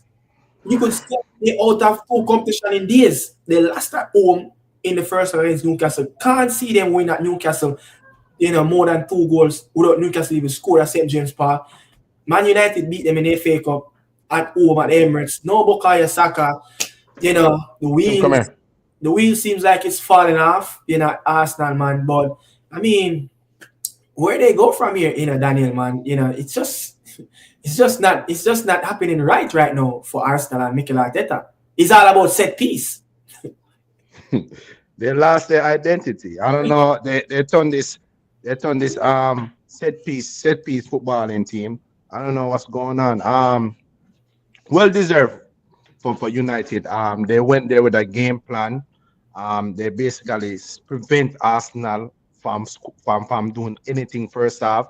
you could still be out of 2 competition in days. They lost at home in the first round against Newcastle. Can't see them win at Newcastle, you know, more than 2 goals without Newcastle even scored at St. James Park. Man United beat them in the FA Cup at home at Emirates. No Bukayo Saka. You know, the wheel seems like it's falling off, you know, at Arsenal, man. But I mean, where they go from here, you know, Daniel, man, you know, it's just not happening right now for Arsenal and Mikel Arteta. It's all about set piece. They lost their identity. I don't know. They turned this set piece footballing team. I don't know what's going on. Well deserved for United. They went there with a game plan. They basically prevent Arsenal from doing anything first half.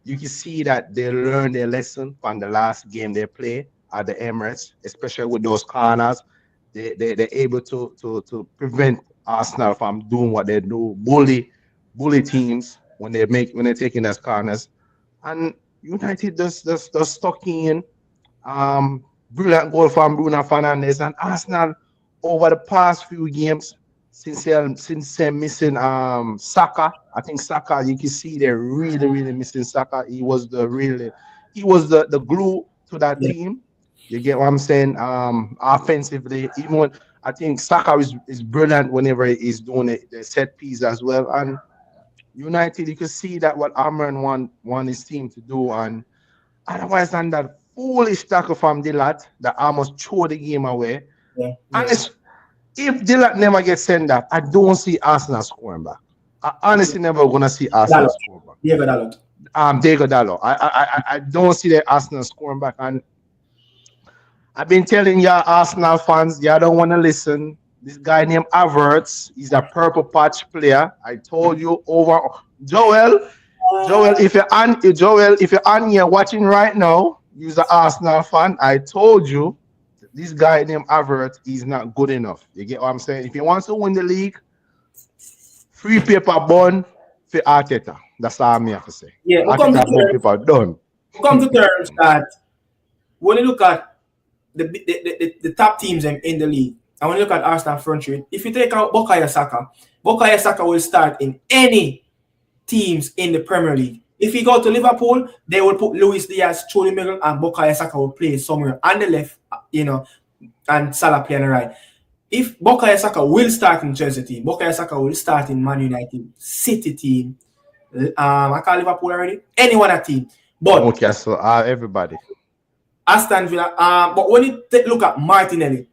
You can see that they learned their lesson from the last game they played at the Emirates, especially with those corners. They're able to prevent Arsenal from doing what they do, bully teams when they're taking those corners, and United just stuck in. Brilliant goal from Bruno Fernandes, and Arsenal over the past few games since they're missing Saka. I think Saka, you can see they're really missing Saka. He was the glue to that Yeah. team. You get what I'm saying? Offensively, even when I think Saka is brilliant whenever he's doing the set piece as well. And United, you can see that what Amran want his team to do, and otherwise than that foolish tackle from Dilat that almost threw the game away. Yeah. And if Dilat never gets sent off, I don't see Arsenal scoring back. I honestly never gonna see Arsenal score back. Diego Dalot. Diego Dallo. I don't see the Arsenal scoring back, and I've been telling y'all Arsenal fans, y'all don't want to listen. This guy named Havertz, he's a purple patch player. I told you over Joel, if you're on here watching right now, you're an Arsenal fan. I told you this guy named Havertz is not good enough. You get what I'm saying? If he wants to win the league, free paper bun for Arteta. That's all I have to say. Yeah, Arteta paper done. Come to terms that when you look at the top teams in the league, and when you look at Arsenal front three, if you take out Bukayo Saka will start in any teams in the Premier League. If you go to Liverpool, they will put Luis Diaz through the middle, and Bukayo Saka will play somewhere on the left, and Salah play on the right. If Bukayo Saka will start in Chelsea team, Bukayo Saka will start in Man United, City team. I call Liverpool already. Anyone a team, but okay, so everybody. Aston Villa. But when you look at Martinelli,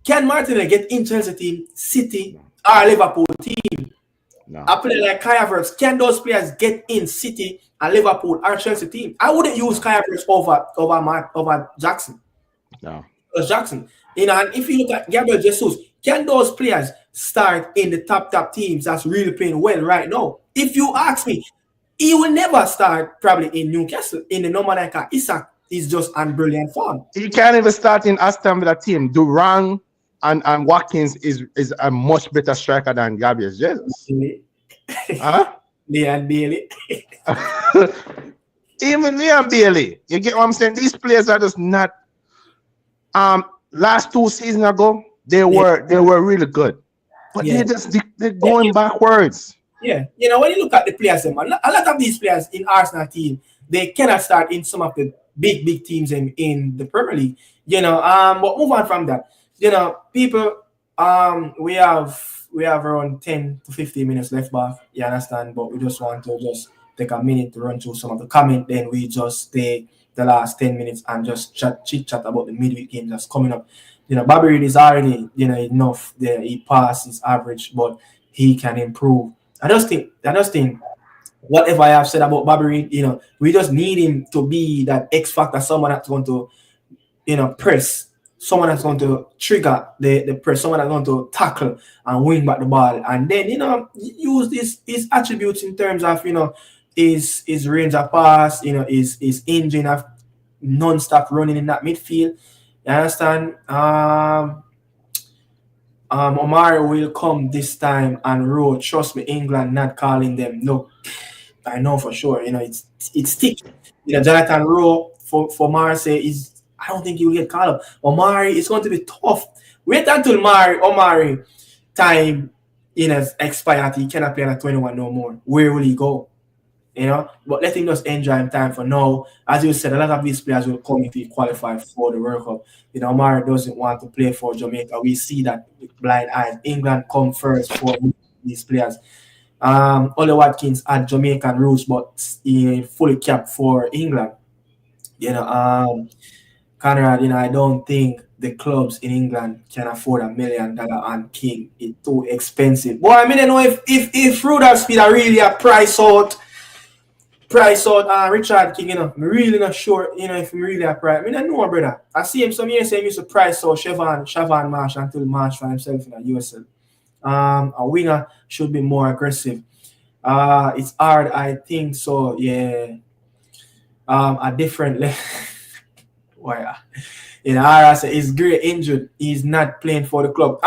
can Martinelli get in Chelsea team, City, or Liverpool team? No. A player like Kai Havertz, can those players get in City and Liverpool or Chelsea team? I wouldn't use Kai Havertz over Jackson. No. Because Jackson, and if you look at Gabriel Jesus, can those players start in the top teams that's really playing well right now? If you ask me, he will never start probably in Newcastle in the number 9 car. Isak is just on brilliant form. He can't even start in Aston Villa team. Durang and Watkins is a much better striker than Gabriel Jesus. Huh? Leon Bailey. Even Leon Bailey. You get what I'm saying? These players are just not. Last 2 seasons ago, they were really good, but they're going backwards. Yeah, when you look at the players, a lot of these players in Arsenal team, they cannot start in some of the big teams in the Premier League. But move on from that. People, we have around 10 to 15 minutes left back. You understand? But we just want to take a minute to run through some of the comment. Then we just take the last 10 minutes and just chit chat about the midweek games that's coming up. Bobby Reid is already enough there. He passed his average, but he can improve. I just think whatever I have said about Bobby Reid, we just need him to be that X factor, someone that's going to, press, someone that's going to trigger the press, someone that's going to tackle and win back the ball, and then use his attributes in terms of his range of pass, his engine of non-stop running in that midfield. You understand? Omari will come this time and roll. Trust me, England not calling them. Look, I know for sure. It's thick. Jonathan Rowe for Marseille is. I don't think he will get called up. Omari, it's going to be tough. Wait until Omari time expired. He cannot play at 21 no more. Where will he go? But let him just enjoy him time for now. As you said, a lot of these players will come if he qualify for the World Cup. Omari doesn't want to play for Jamaica. We see that with blind eyes. England come first for these players. Ole Watkins had Jamaican roots, but he fully capped for England. Conrad, I don't think the clubs in England can afford $1 million on King. It's too expensive. Boy, I don't know if Rudolph Speed are really a price out Richard King, I'm really not sure, if I'm really a price. I don't know, brother. I see him some years saying he used to price out Siobhan Marsh until Marsh for himself in the USL. A winger should be more aggressive. It's hard, I think so, yeah. A different level. Ara said he's great injured. He's not playing for the club.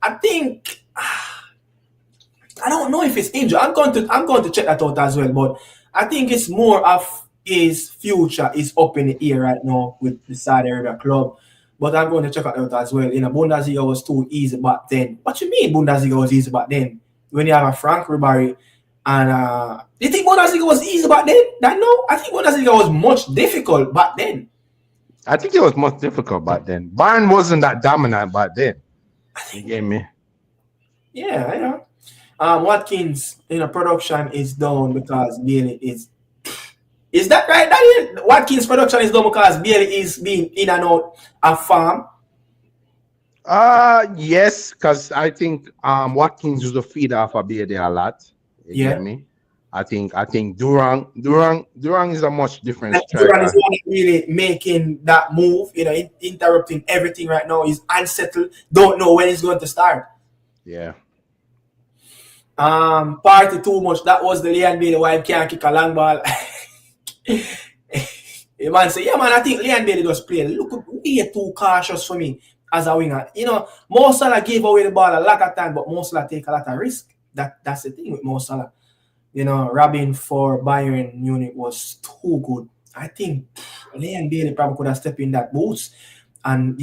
I think I don't know if it's injured. I'm going to check that out as well. But I think it's more of his future is up in the air right now with the Saudi Arabia club. But I'm going to check it out as well. Bundesliga was too easy back then. What you mean Bundesliga was easy back then? When you have a Frank Ribery and you think Bundesliga was easy back then? No, I think Bundesliga was much difficult back then. I think it was much difficult back then. Bayern wasn't that dominant back then. You get me? Yeah, I know. Watkins, production is down because Bailey is. Is that right, Daniel? Watkins' production is down because Bailey is being in and out of farm. Yes, because I think Watkins used to feed off of Bailey a lot. You get me? I think Durang is a much different striker. Durang is not really making that move, interrupting everything right now. He's unsettled, don't know when he's going to start. Yeah. Party too much. That was the Leon Bailey why he can't kick a long ball. The man say, yeah man, I think Leon Bailey just play. Look, way too cautious for me as a winger. Mo Salah gave away the ball a lot of time, but Mo Salah take a lot of risk. That's the thing with Mo Salah. Robin for Bayern Munich was too good. I think Leon Bailey probably could have stepped in that boots and,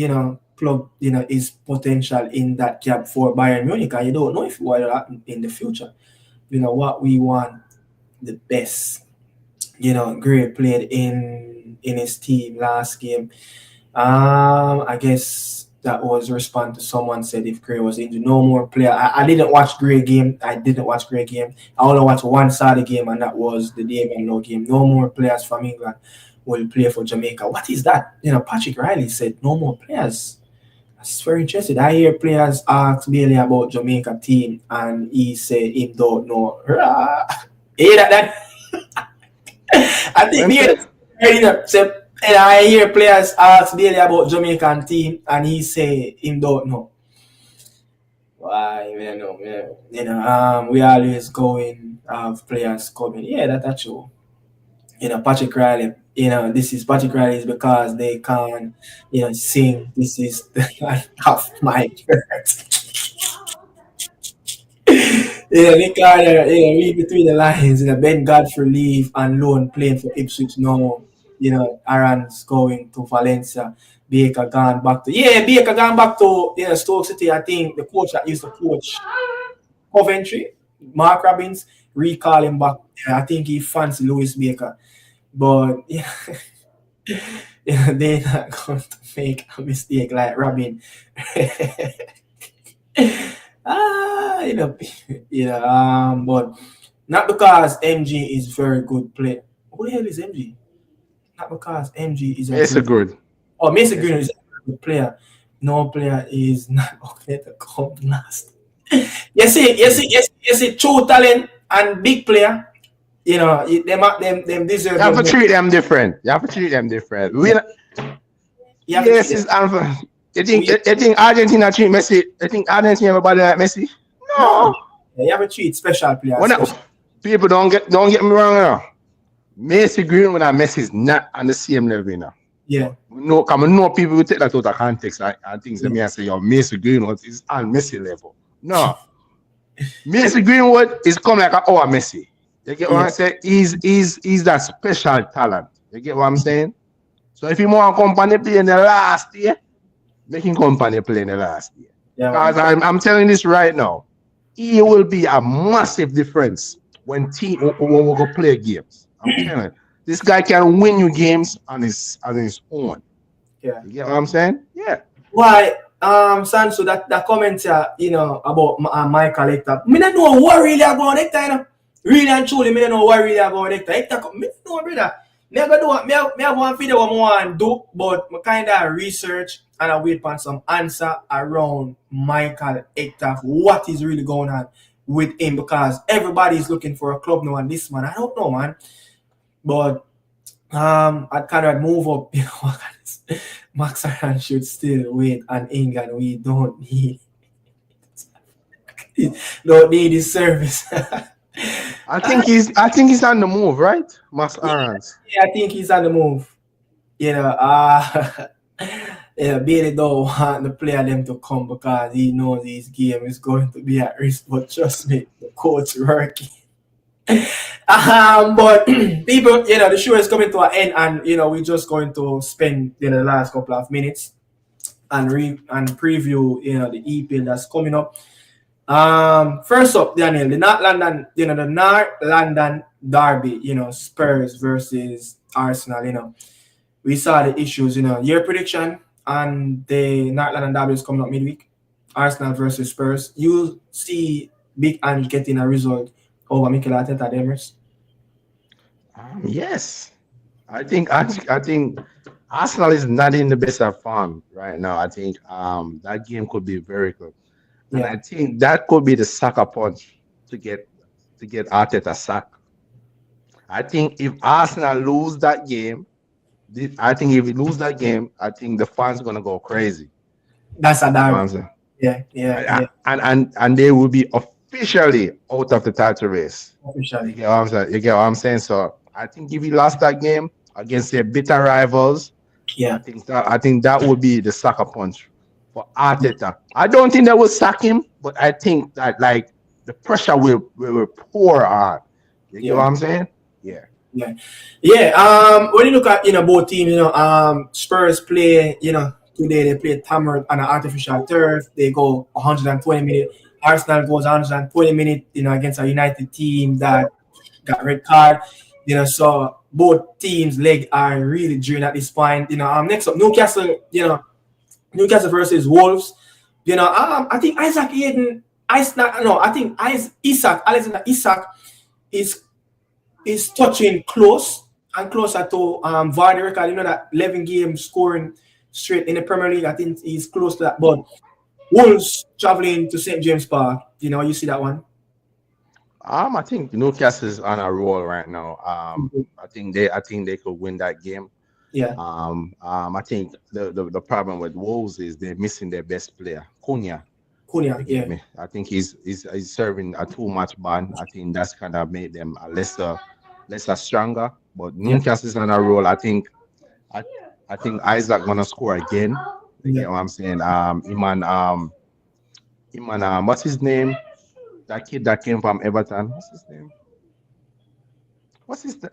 plug, his potential in that gap for Bayern Munich. And you don't know if it will happen in the future. What we want, the best. Gray played in his team last game. I guess that was a response to someone said if Gray was injured, no more player. I didn't watch Gray game. I only watched one side of the game, and that was the Damian Lowe game. No more players from England will play for Jamaica. What is that? Patrick Riley said no more players. That's very interesting. I hear players ask Bailey about Jamaica team, and he said he don't know. Hear that? I think Bailey said. And I hear players ask Bailey about Jamaican team, and he say him don't know. Why? We don't know. We always going have players coming. Yeah, that's true. Patrick Riley. This is Patrick Riley is because they can't, sing. This is the half my Nick Carter, read between the lines. Ben Godfrey leave and loan playing for Ipswich now. Aaron's going to Valencia. Baker gone back to Stoke City. I think the coach that used to coach Coventry, Mark Robbins, recall him back. I think he fancy Lewis Baker, but they're not going to make a mistake like Robin. But not because MG is very good player. Who the hell is MG? Not because MG is Mason Green. Oh, Mason Green is a good player. No player is not okay to come last. You see, true talent and big player. Them deserve. You have to treat them different. Yes, it's Alpha. You think Argentina treat Messi? You think Argentina everybody like Messi? No. You have to treat special players. People don't get me wrong now. Messi Green and Messi is not on the same level now. Yeah. No, come on, no people will take that out of context. I think they may say, "Yo, Messi Greenwood is on Messi level." No, Messi Greenwood is coming like our Messi. You get what I'm saying? He's that special talent. You get what I'm saying? So if you want company play in the last year, making company play in the last year. Yeah. Because I'm telling this right now, it will be a massive difference when we go play games. I'm telling you, this guy can win you games on his own. Yeah. You get what I'm saying? Yeah. Why, Sansu, that comment here, about my collector. Me don't know what really are going Hector, Really and truly, me don't know what really are going Hector. Me don't know, brother. Me have one video I want to do, but I kind of research and I wait for some answer around Michael Hector. What is really going on with him? Because everybody is looking for a club now, and this man, I don't know, man. But I'd kind of move up, Max Iron should still wait on England. We don't need his service. I think he's on the move, right? Max Irons. Yeah, I think he's on the move. Yeah, Bailey don't want the player them to come because he knows his game is going to be at risk. But trust me, the coach working. But people, the show is coming to an end, and we're just going to spend the last couple of minutes and preview the EPL that's coming up. First up, Daniel, the North London derby, Spurs versus Arsenal. We saw the issues, your prediction and the North London derby is coming up midweek. Arsenal versus Spurs. You see Big Ange getting a result over Mikel Arteta at Emirates? Yes, I think Arsenal is not in the best of form right now. I think that game could be very good, and Yeah. I think that could be the sucker punch to get Arteta sacked. I think if Arsenal lose that game, I think if we lose that game, I think the fans gonna go crazy. That's a You know what derby. I'm saying? Yeah. And they will be officially out of the title race. You Officially. get what I'm saying? You get what I'm saying? So I think if we lost that game against their bitter rivals, Yeah. I think that would be the sucker punch for Arteta. I don't think they will sack him, but I think that like the pressure will pour on. You get what I'm saying? Yeah. When you look at both teams, Spurs play, today they play Tamworth on an artificial turf. They go 120 minutes. Arsenal goes 120 minutes, against a United team that got red card. So both teams' legs are really drained at this point. Next up, Newcastle, Newcastle versus Wolves. I think Isaac Hayden, Alexander Isak is touching close and closer to Vardy record. That 11 games scoring straight in the Premier League. I think he's close to that. But Wolves traveling to St. James Park. You see that one? I think Newcastle is on a roll right now. I think they could win that game. Yeah. I think the problem with Wolves is they're missing their best player, Cunha. Yeah. I think he's serving a too much ban. I think that's kind of made them a lesser stronger. But Newcastle is on a roll. I think Isaac gonna score again. You get what I'm saying? Iman, what's his name? That kid that came from Everton. What's his name?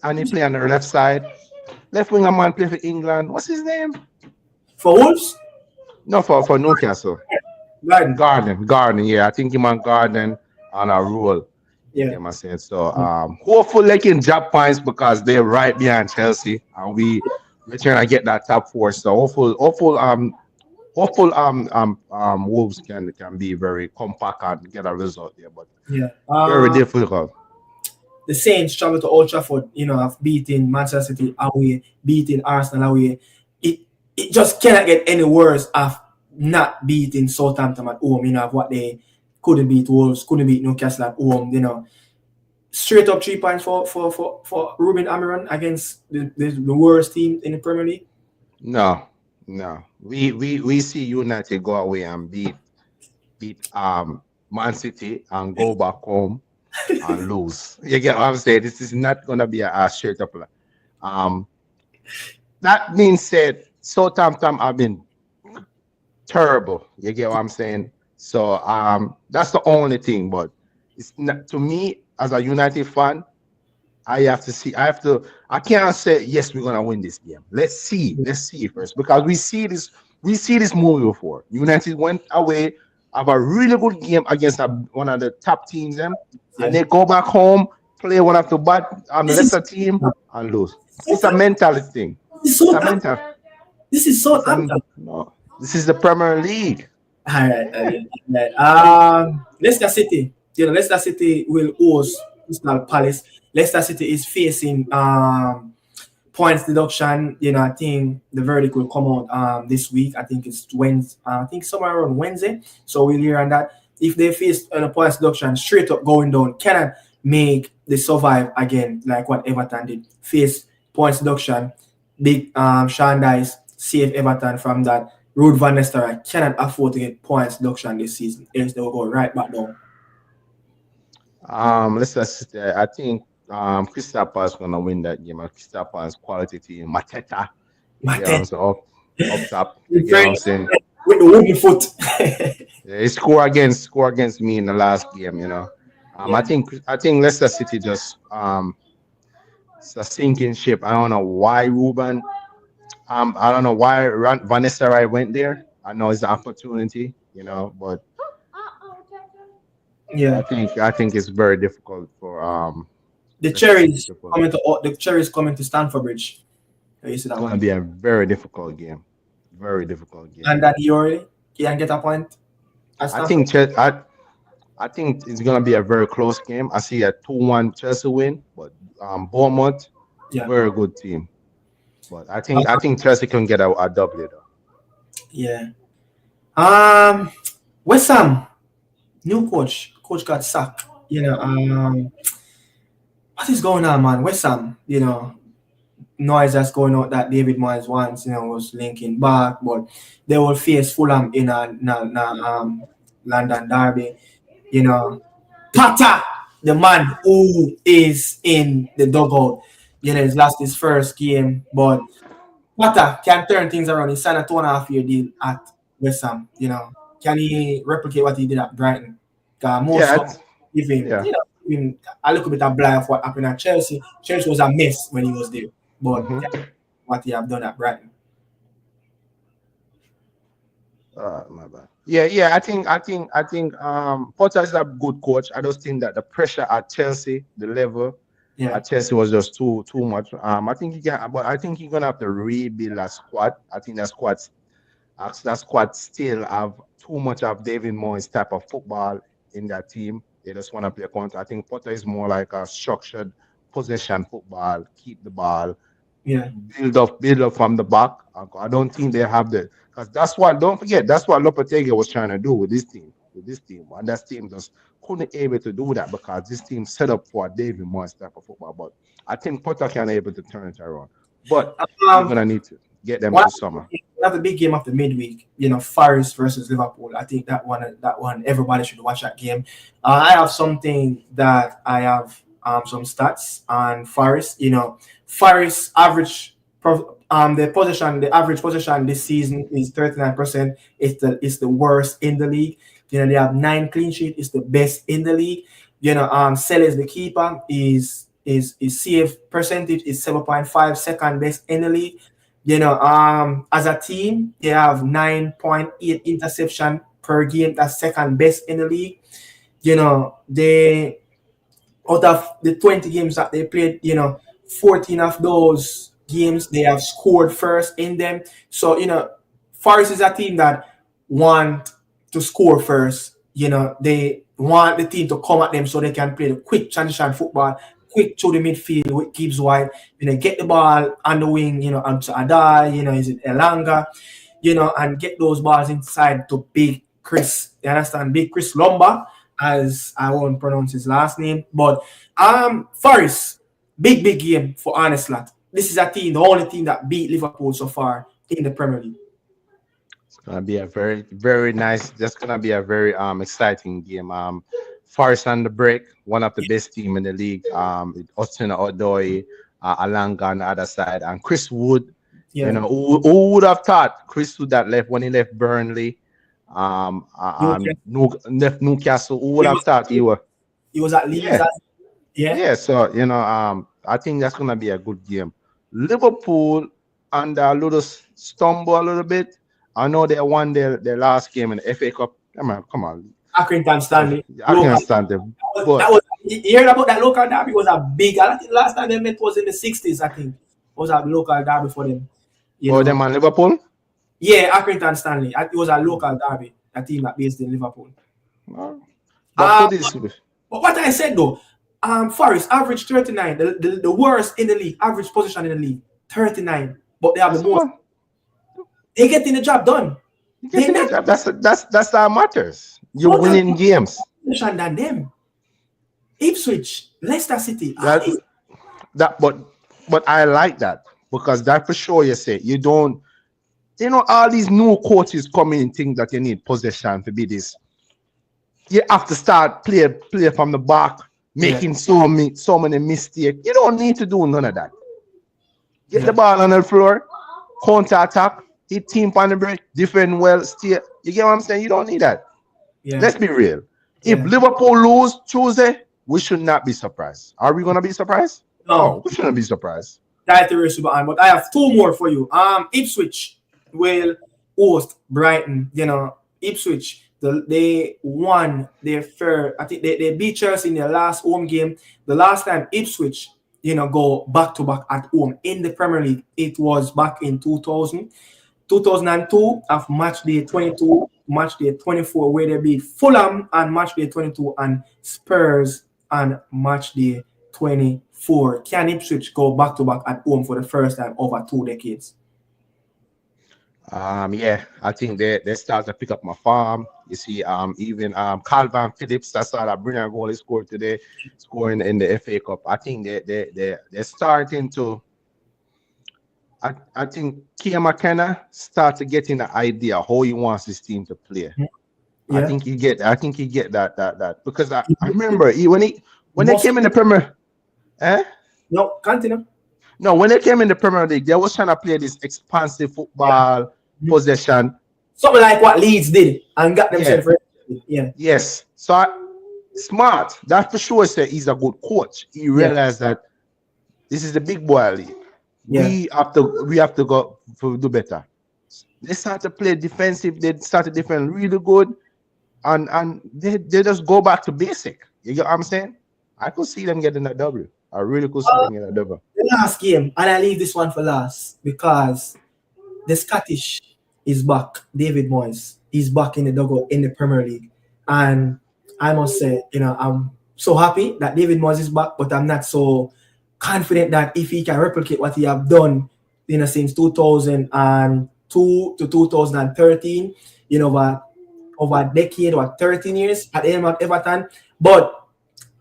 And he play on the left side. Left winger man play for England. What's his name? For Wolves? No, for Newcastle. Garden. Yeah, I think him and Garden on a roll. Yeah. You know what I'm saying? So hopefully they can drop points because they're right behind Chelsea and we're trying to get that top four. So hopeful Wolves can be very compact and get a result there, but very difficult. The Saints travel to Old Trafford, have beaten Manchester City away, beating Arsenal away. It just cannot get any worse of not beating Southampton at home, of what they couldn't beat Wolves, couldn't beat Newcastle at home, Straight up 3 points for Ruben Amorim against the worst team in the Premier League. No. We see United go away and beat Man City and go back home and lose. You get what I'm saying? This is not gonna be a straight up. That being said, Southampton have been terrible. You get what I'm saying? So that's the only thing. But it's not, to me as a United fan, I can't say yes, we're gonna win this game. Let's see first, because we see this movie before. United went away, have a really good game against one of the top teams, and they go back home, play one of the bad Leicester team and lose. It's a mentality thing. This is Southampton. No, this is the Premier League. All right. Leicester City. Leicester City will host Crystal Palace. Leicester City is facing points deduction. I think the verdict will come out this week. I think it's Wednesday. I think somewhere around Wednesday. So we'll hear on that. If they face a points deduction straight up going down, cannot make the survive again like what Everton did. Face points deduction. Big Sean Dice save Everton from that. Ruud van Nistelrooy cannot afford to get points deduction this season. Else they will go right back down. I think Crystal Palace gonna win that game. Crystal Palace quality team. Mateta. up top. You With get what I'm saying? the wooden foot. Yeah, he score against me in the last game. I think Leicester City just it's a sinking ship. I don't know why Ruben. I don't know why Vanessa Rai went there. I know it's an opportunity, but Yeah. I think it's very difficult for The Leicester City cherries to pull coming off. to the cherries coming to Stamford Bridge. You see It's that gonna one. be a very difficult game. Very difficult game. And that he already can get a point at I Stamford. think I think it's gonna be a very close game. I see a 2-1 Chelsea win, but Bournemouth, Yeah. very good team. But I think Chelsea can get a W though. Yeah. West Ham, new coach. Coach got sacked. What is going on, man? West Ham, noise that's going out that David Moyes once, was linking back, but they will face Fulham in a London derby. Pata, the man who is in the dugout, he's lost his first game, but Pata can turn things around. He signed a 2.5 year deal at West Ham. Can he replicate what he did at Brighton? Most Yeah, of even, yeah. even a little bit of blind of what happened at Chelsea. Chelsea was a mess when he was there, but Mm-hmm. what he have done at Brighton. My bad. Yeah. I think Potter is a good coach. I just think that the pressure at Chelsea, the level Yeah, at Chelsea was just too much. I think I think he's gonna have to rebuild that squad. I think that squad still have too much of David Moyes type of football in that team. They just want to play counter. I think Potter is more like a structured possession football, keep the ball, yeah, build up from the back. I don't think they have the because that's what don't forget that's what Lopetegui was trying to do with this team. And that team just couldn't able to do that because this team set up for a David Moyes type of football. But I think Potter can able to turn it around. But we're Um, gonna need to get them one to summer. of the big game of the midweek, Forest versus Liverpool. I think that one, everybody should watch that game. I have something that I have some stats on Forest. Forest average the average possession this season is 39%. It's the worst in the league. They have 9 clean sheet. It's the best in the league. Sellers the keeper is save percentage is 7.5, second best in the league. As a team, they have 9.8 interception per game. That's second best in the league. They out of the 20 games that they played, 14 of those games they have scored first in them. So, Forest is a team that want to score first. They want the team to come at them so they can play the quick transition football, quick through the midfield with Gibbs White, get the ball on the wing, onto Adai, is it Elanga, and get those balls inside to Big Chris. You understand? Big Chris Lumba, as I won't pronounce his last name. But Forest, big game for Honest Lad. This is the only team that beat Liverpool so far in the Premier League. It's gonna be a very, very nice. That's gonna be a very exciting game. Forest on the break, one of the best team in the league. With Austin Odoi, Alanga on the other side, and Chris Wood. Yeah. Who would have thought Chris Wood that left when he left Burnley, left Newcastle? Who would have thought he was? He was at Leeds. Yeah. Yeah. Yeah, so I think that's gonna be a good game. Liverpool and a little stumble a little bit. I know they won their last game in the FA Cup. Come on. Accrington Stanley. I can understand them. But You heard about that local derby? Was a big. I think last time they met was in the 60s. I think was a local derby for them. Them and Liverpool. Yeah, Accrington Stanley. It was a local derby. A team that based in Liverpool. But But what I said though, Forest average 39, the worst in the league, average position in the league, 39. But they have the most. They getting the job done. That's that matters. You're winning games. Than them. Ipswich, Leicester City. But I like that because that for sure you say you don't. All these new coaches come in and think that you need possession to be this. You have to start play from the back, making so many mistakes. You don't need to do none of that. Get the ball on the floor, counter attack. hit team on the break, defend well, steer. You get what I'm saying? You don't need that. Yeah. Let's be real. If Yeah. Liverpool lose Tuesday, we should not be surprised. Are we gonna be surprised? No, we shouldn't be surprised. But I have two more for you. Ipswich will host Brighton. You know, Ipswich. They won their fair. I think they beat Chelsea in their last home game. The last time Ipswich, go back to back at home in the Premier League, it was back in 2002 of match day 22, match day 24, where they beat Fulham on match day 22 and Spurs on match day 24. Can Ipswich go back to back at home for the first time over 2 decades? Yeah, I think they start to pick up my farm. You see, even Calvin Phillips, that's that brilliant goal he scored today, scoring in the FA Cup. I think they're starting to. I think Kia McKenna start to getting the idea how he wants his team to play. Yeah. I think he get that because I remember when they came in the Premier. No, continue. No, when they came in the Premier League, they was trying to play this expansive football possession. Something like what Leeds did and got themselves ready. Yeah. Yes. So smart. That for sure said he's a good coach. He realized that this is the big boy league. Yeah. We have to go to do better. They start to play defensive. They start to defend really good, and they just go back to basic. You get what I'm saying? I could see them getting a W. I really could see them getting a W. The last game, and I leave this one for last because the Scottish is back. David Moyes is back in the dugout in the Premier League, and I must say, I'm so happy that David Moyes is back, but I'm not so confident that if he can replicate what he have done, since 2002 to 2013, over a decade or 13 years at Everton. But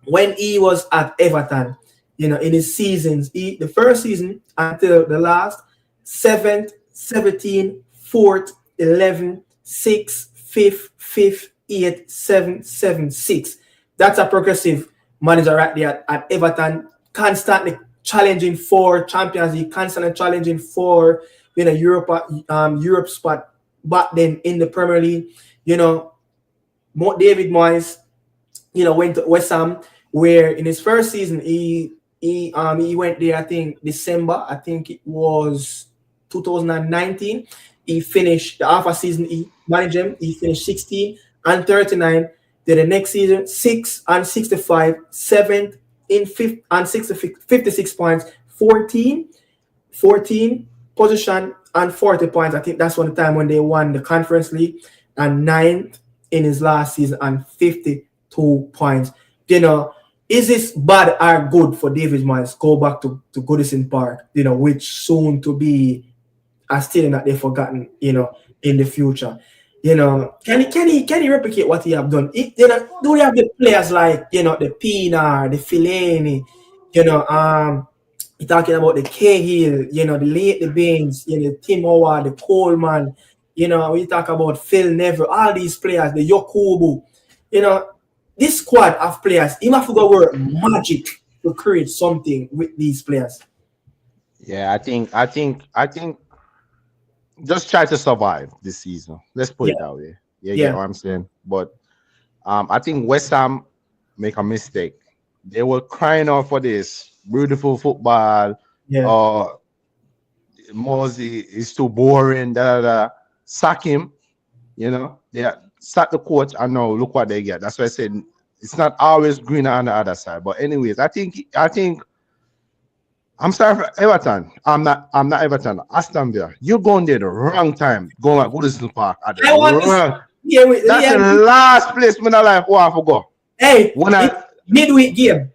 when he was at Everton, in his seasons, the first season until the last, 7th, 17th, 4th, 11th, 6th, 5th, 5th, 8th, 7th, 7th, 6th. That's a progressive manager right there at Everton, constantly challenging for Champions League, constantly challenging for Europe spot back then in the Premier League. David Moyes, went to West Ham, where in his first season he went there, I think December, I think it was 2019. He finished the half a season, he managed him, he finished 16 and 39. Then the next season, 6 and 65, 7th in 5th and 56 points, 14 position and 40 points. I think that's one time when they won the Conference League, and 9th in his last season and 52 points. Is this bad or good for David Moyes? Go back to Goodison Park, which soon to be a stadium that they've forgotten, in the future. Can he replicate what he have done? Do they have the players like, the Pienaar, the Fellaini, you're talking about the Cahill, the Baines, Tim Howard, the Coleman, we talk about Phil Neville, all these players, the Yokubu, this squad of players, he have to go work magic to create something with these players. Yeah, I think just try to survive this season. Let's put it that way. You get what I'm saying? But I think West Ham make a mistake. They were crying out for this beautiful football. Mosey is too boring. Sack him. Sack the coach, and now look what they get. That's why I said it's not always greener on the other side. But anyways, I think I'm sorry for Everton. I'm not Everton. Aston Villa. You're going there the wrong time. Going at Goodison Park at the wrong. That's the last place in my life where I forgot. Hey, midweek game.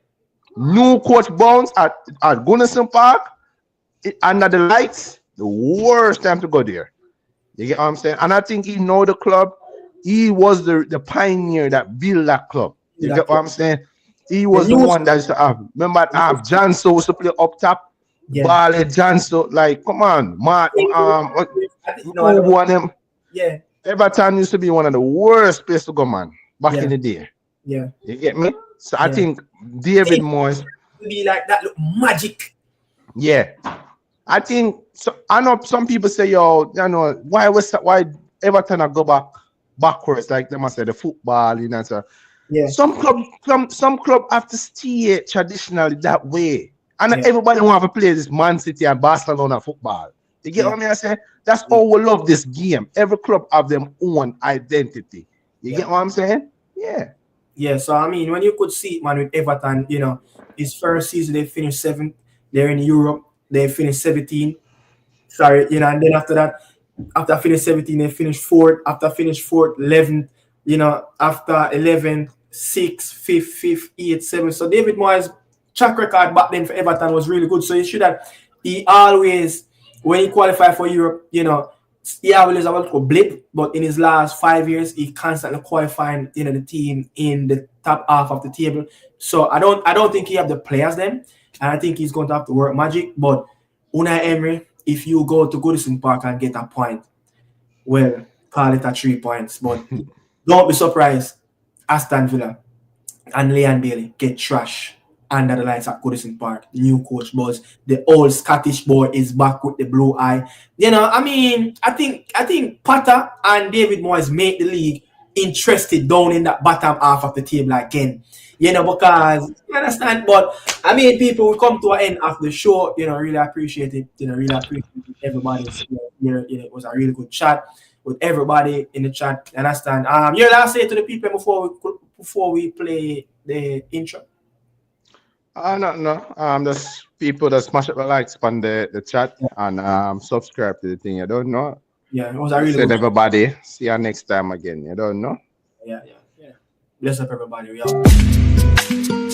New coach bounce at Goodison Park under the lights. The worst time to go there. You get what I'm saying? And I think he know the club. He was the pioneer that built that club. You get what I'm saying? He was the one that used to have. Remember, Janso was to play up top. Bale, Janso, like, come on, Mark. One of them. Yeah. Everton used to be one of the worst places to go, man, back in the day. Yeah. You get me? So I think David Moyes be like that, look magic. Yeah. I think so. I know some people say, "Yo, why Everton go backwards?" Like they must say the football, So Yeah. some club have to stay traditionally that way, and Yeah. everybody want to play this Man City and Barcelona football. You get what I mean? I say that's all we love this game. Every club have their own identity. You get what I'm saying? Yeah. Yeah, so I mean, when you could see it, man, with Everton, his first season they finished 7th. They're in Europe, they finished 17th. Sorry, and then after that, after finished 17, they finished 4th. After finished 4th, 11th. After 11th, 6th, 5th, 5th, 8th, 7th. So David Moyes' track record back then for Everton was really good. So he always, when he qualified for Europe, he always about to blip, but in his last 5 years, he constantly qualifying, the team in the top half of the table. So I don't think he have the players then, and I think he's going to have to work magic. But Unai Emery, if you go to Goodison Park and get a point, well, call it a 3 points. But don't be surprised, Aston Villa and Leon Bailey get trash under the lights at Goodison Park. The new coach Buzz, the old Scottish boy is back with the blue eye. I mean, I think Potter and David Moyes make the league interested down in that bottom half of the table again. Because you understand. But I mean, people will come to an end of the show. Really appreciate it. Really appreciate everybody's. It was a really good chat with everybody in the chat. Understand? Your last say to the people before we play the intro. No. There's people that smash up the likes on the chat and subscribe to the thing. You don't know. Yeah, it was a really Said good everybody. See you next time again. You don't know. Yeah. Bless up everybody. We out.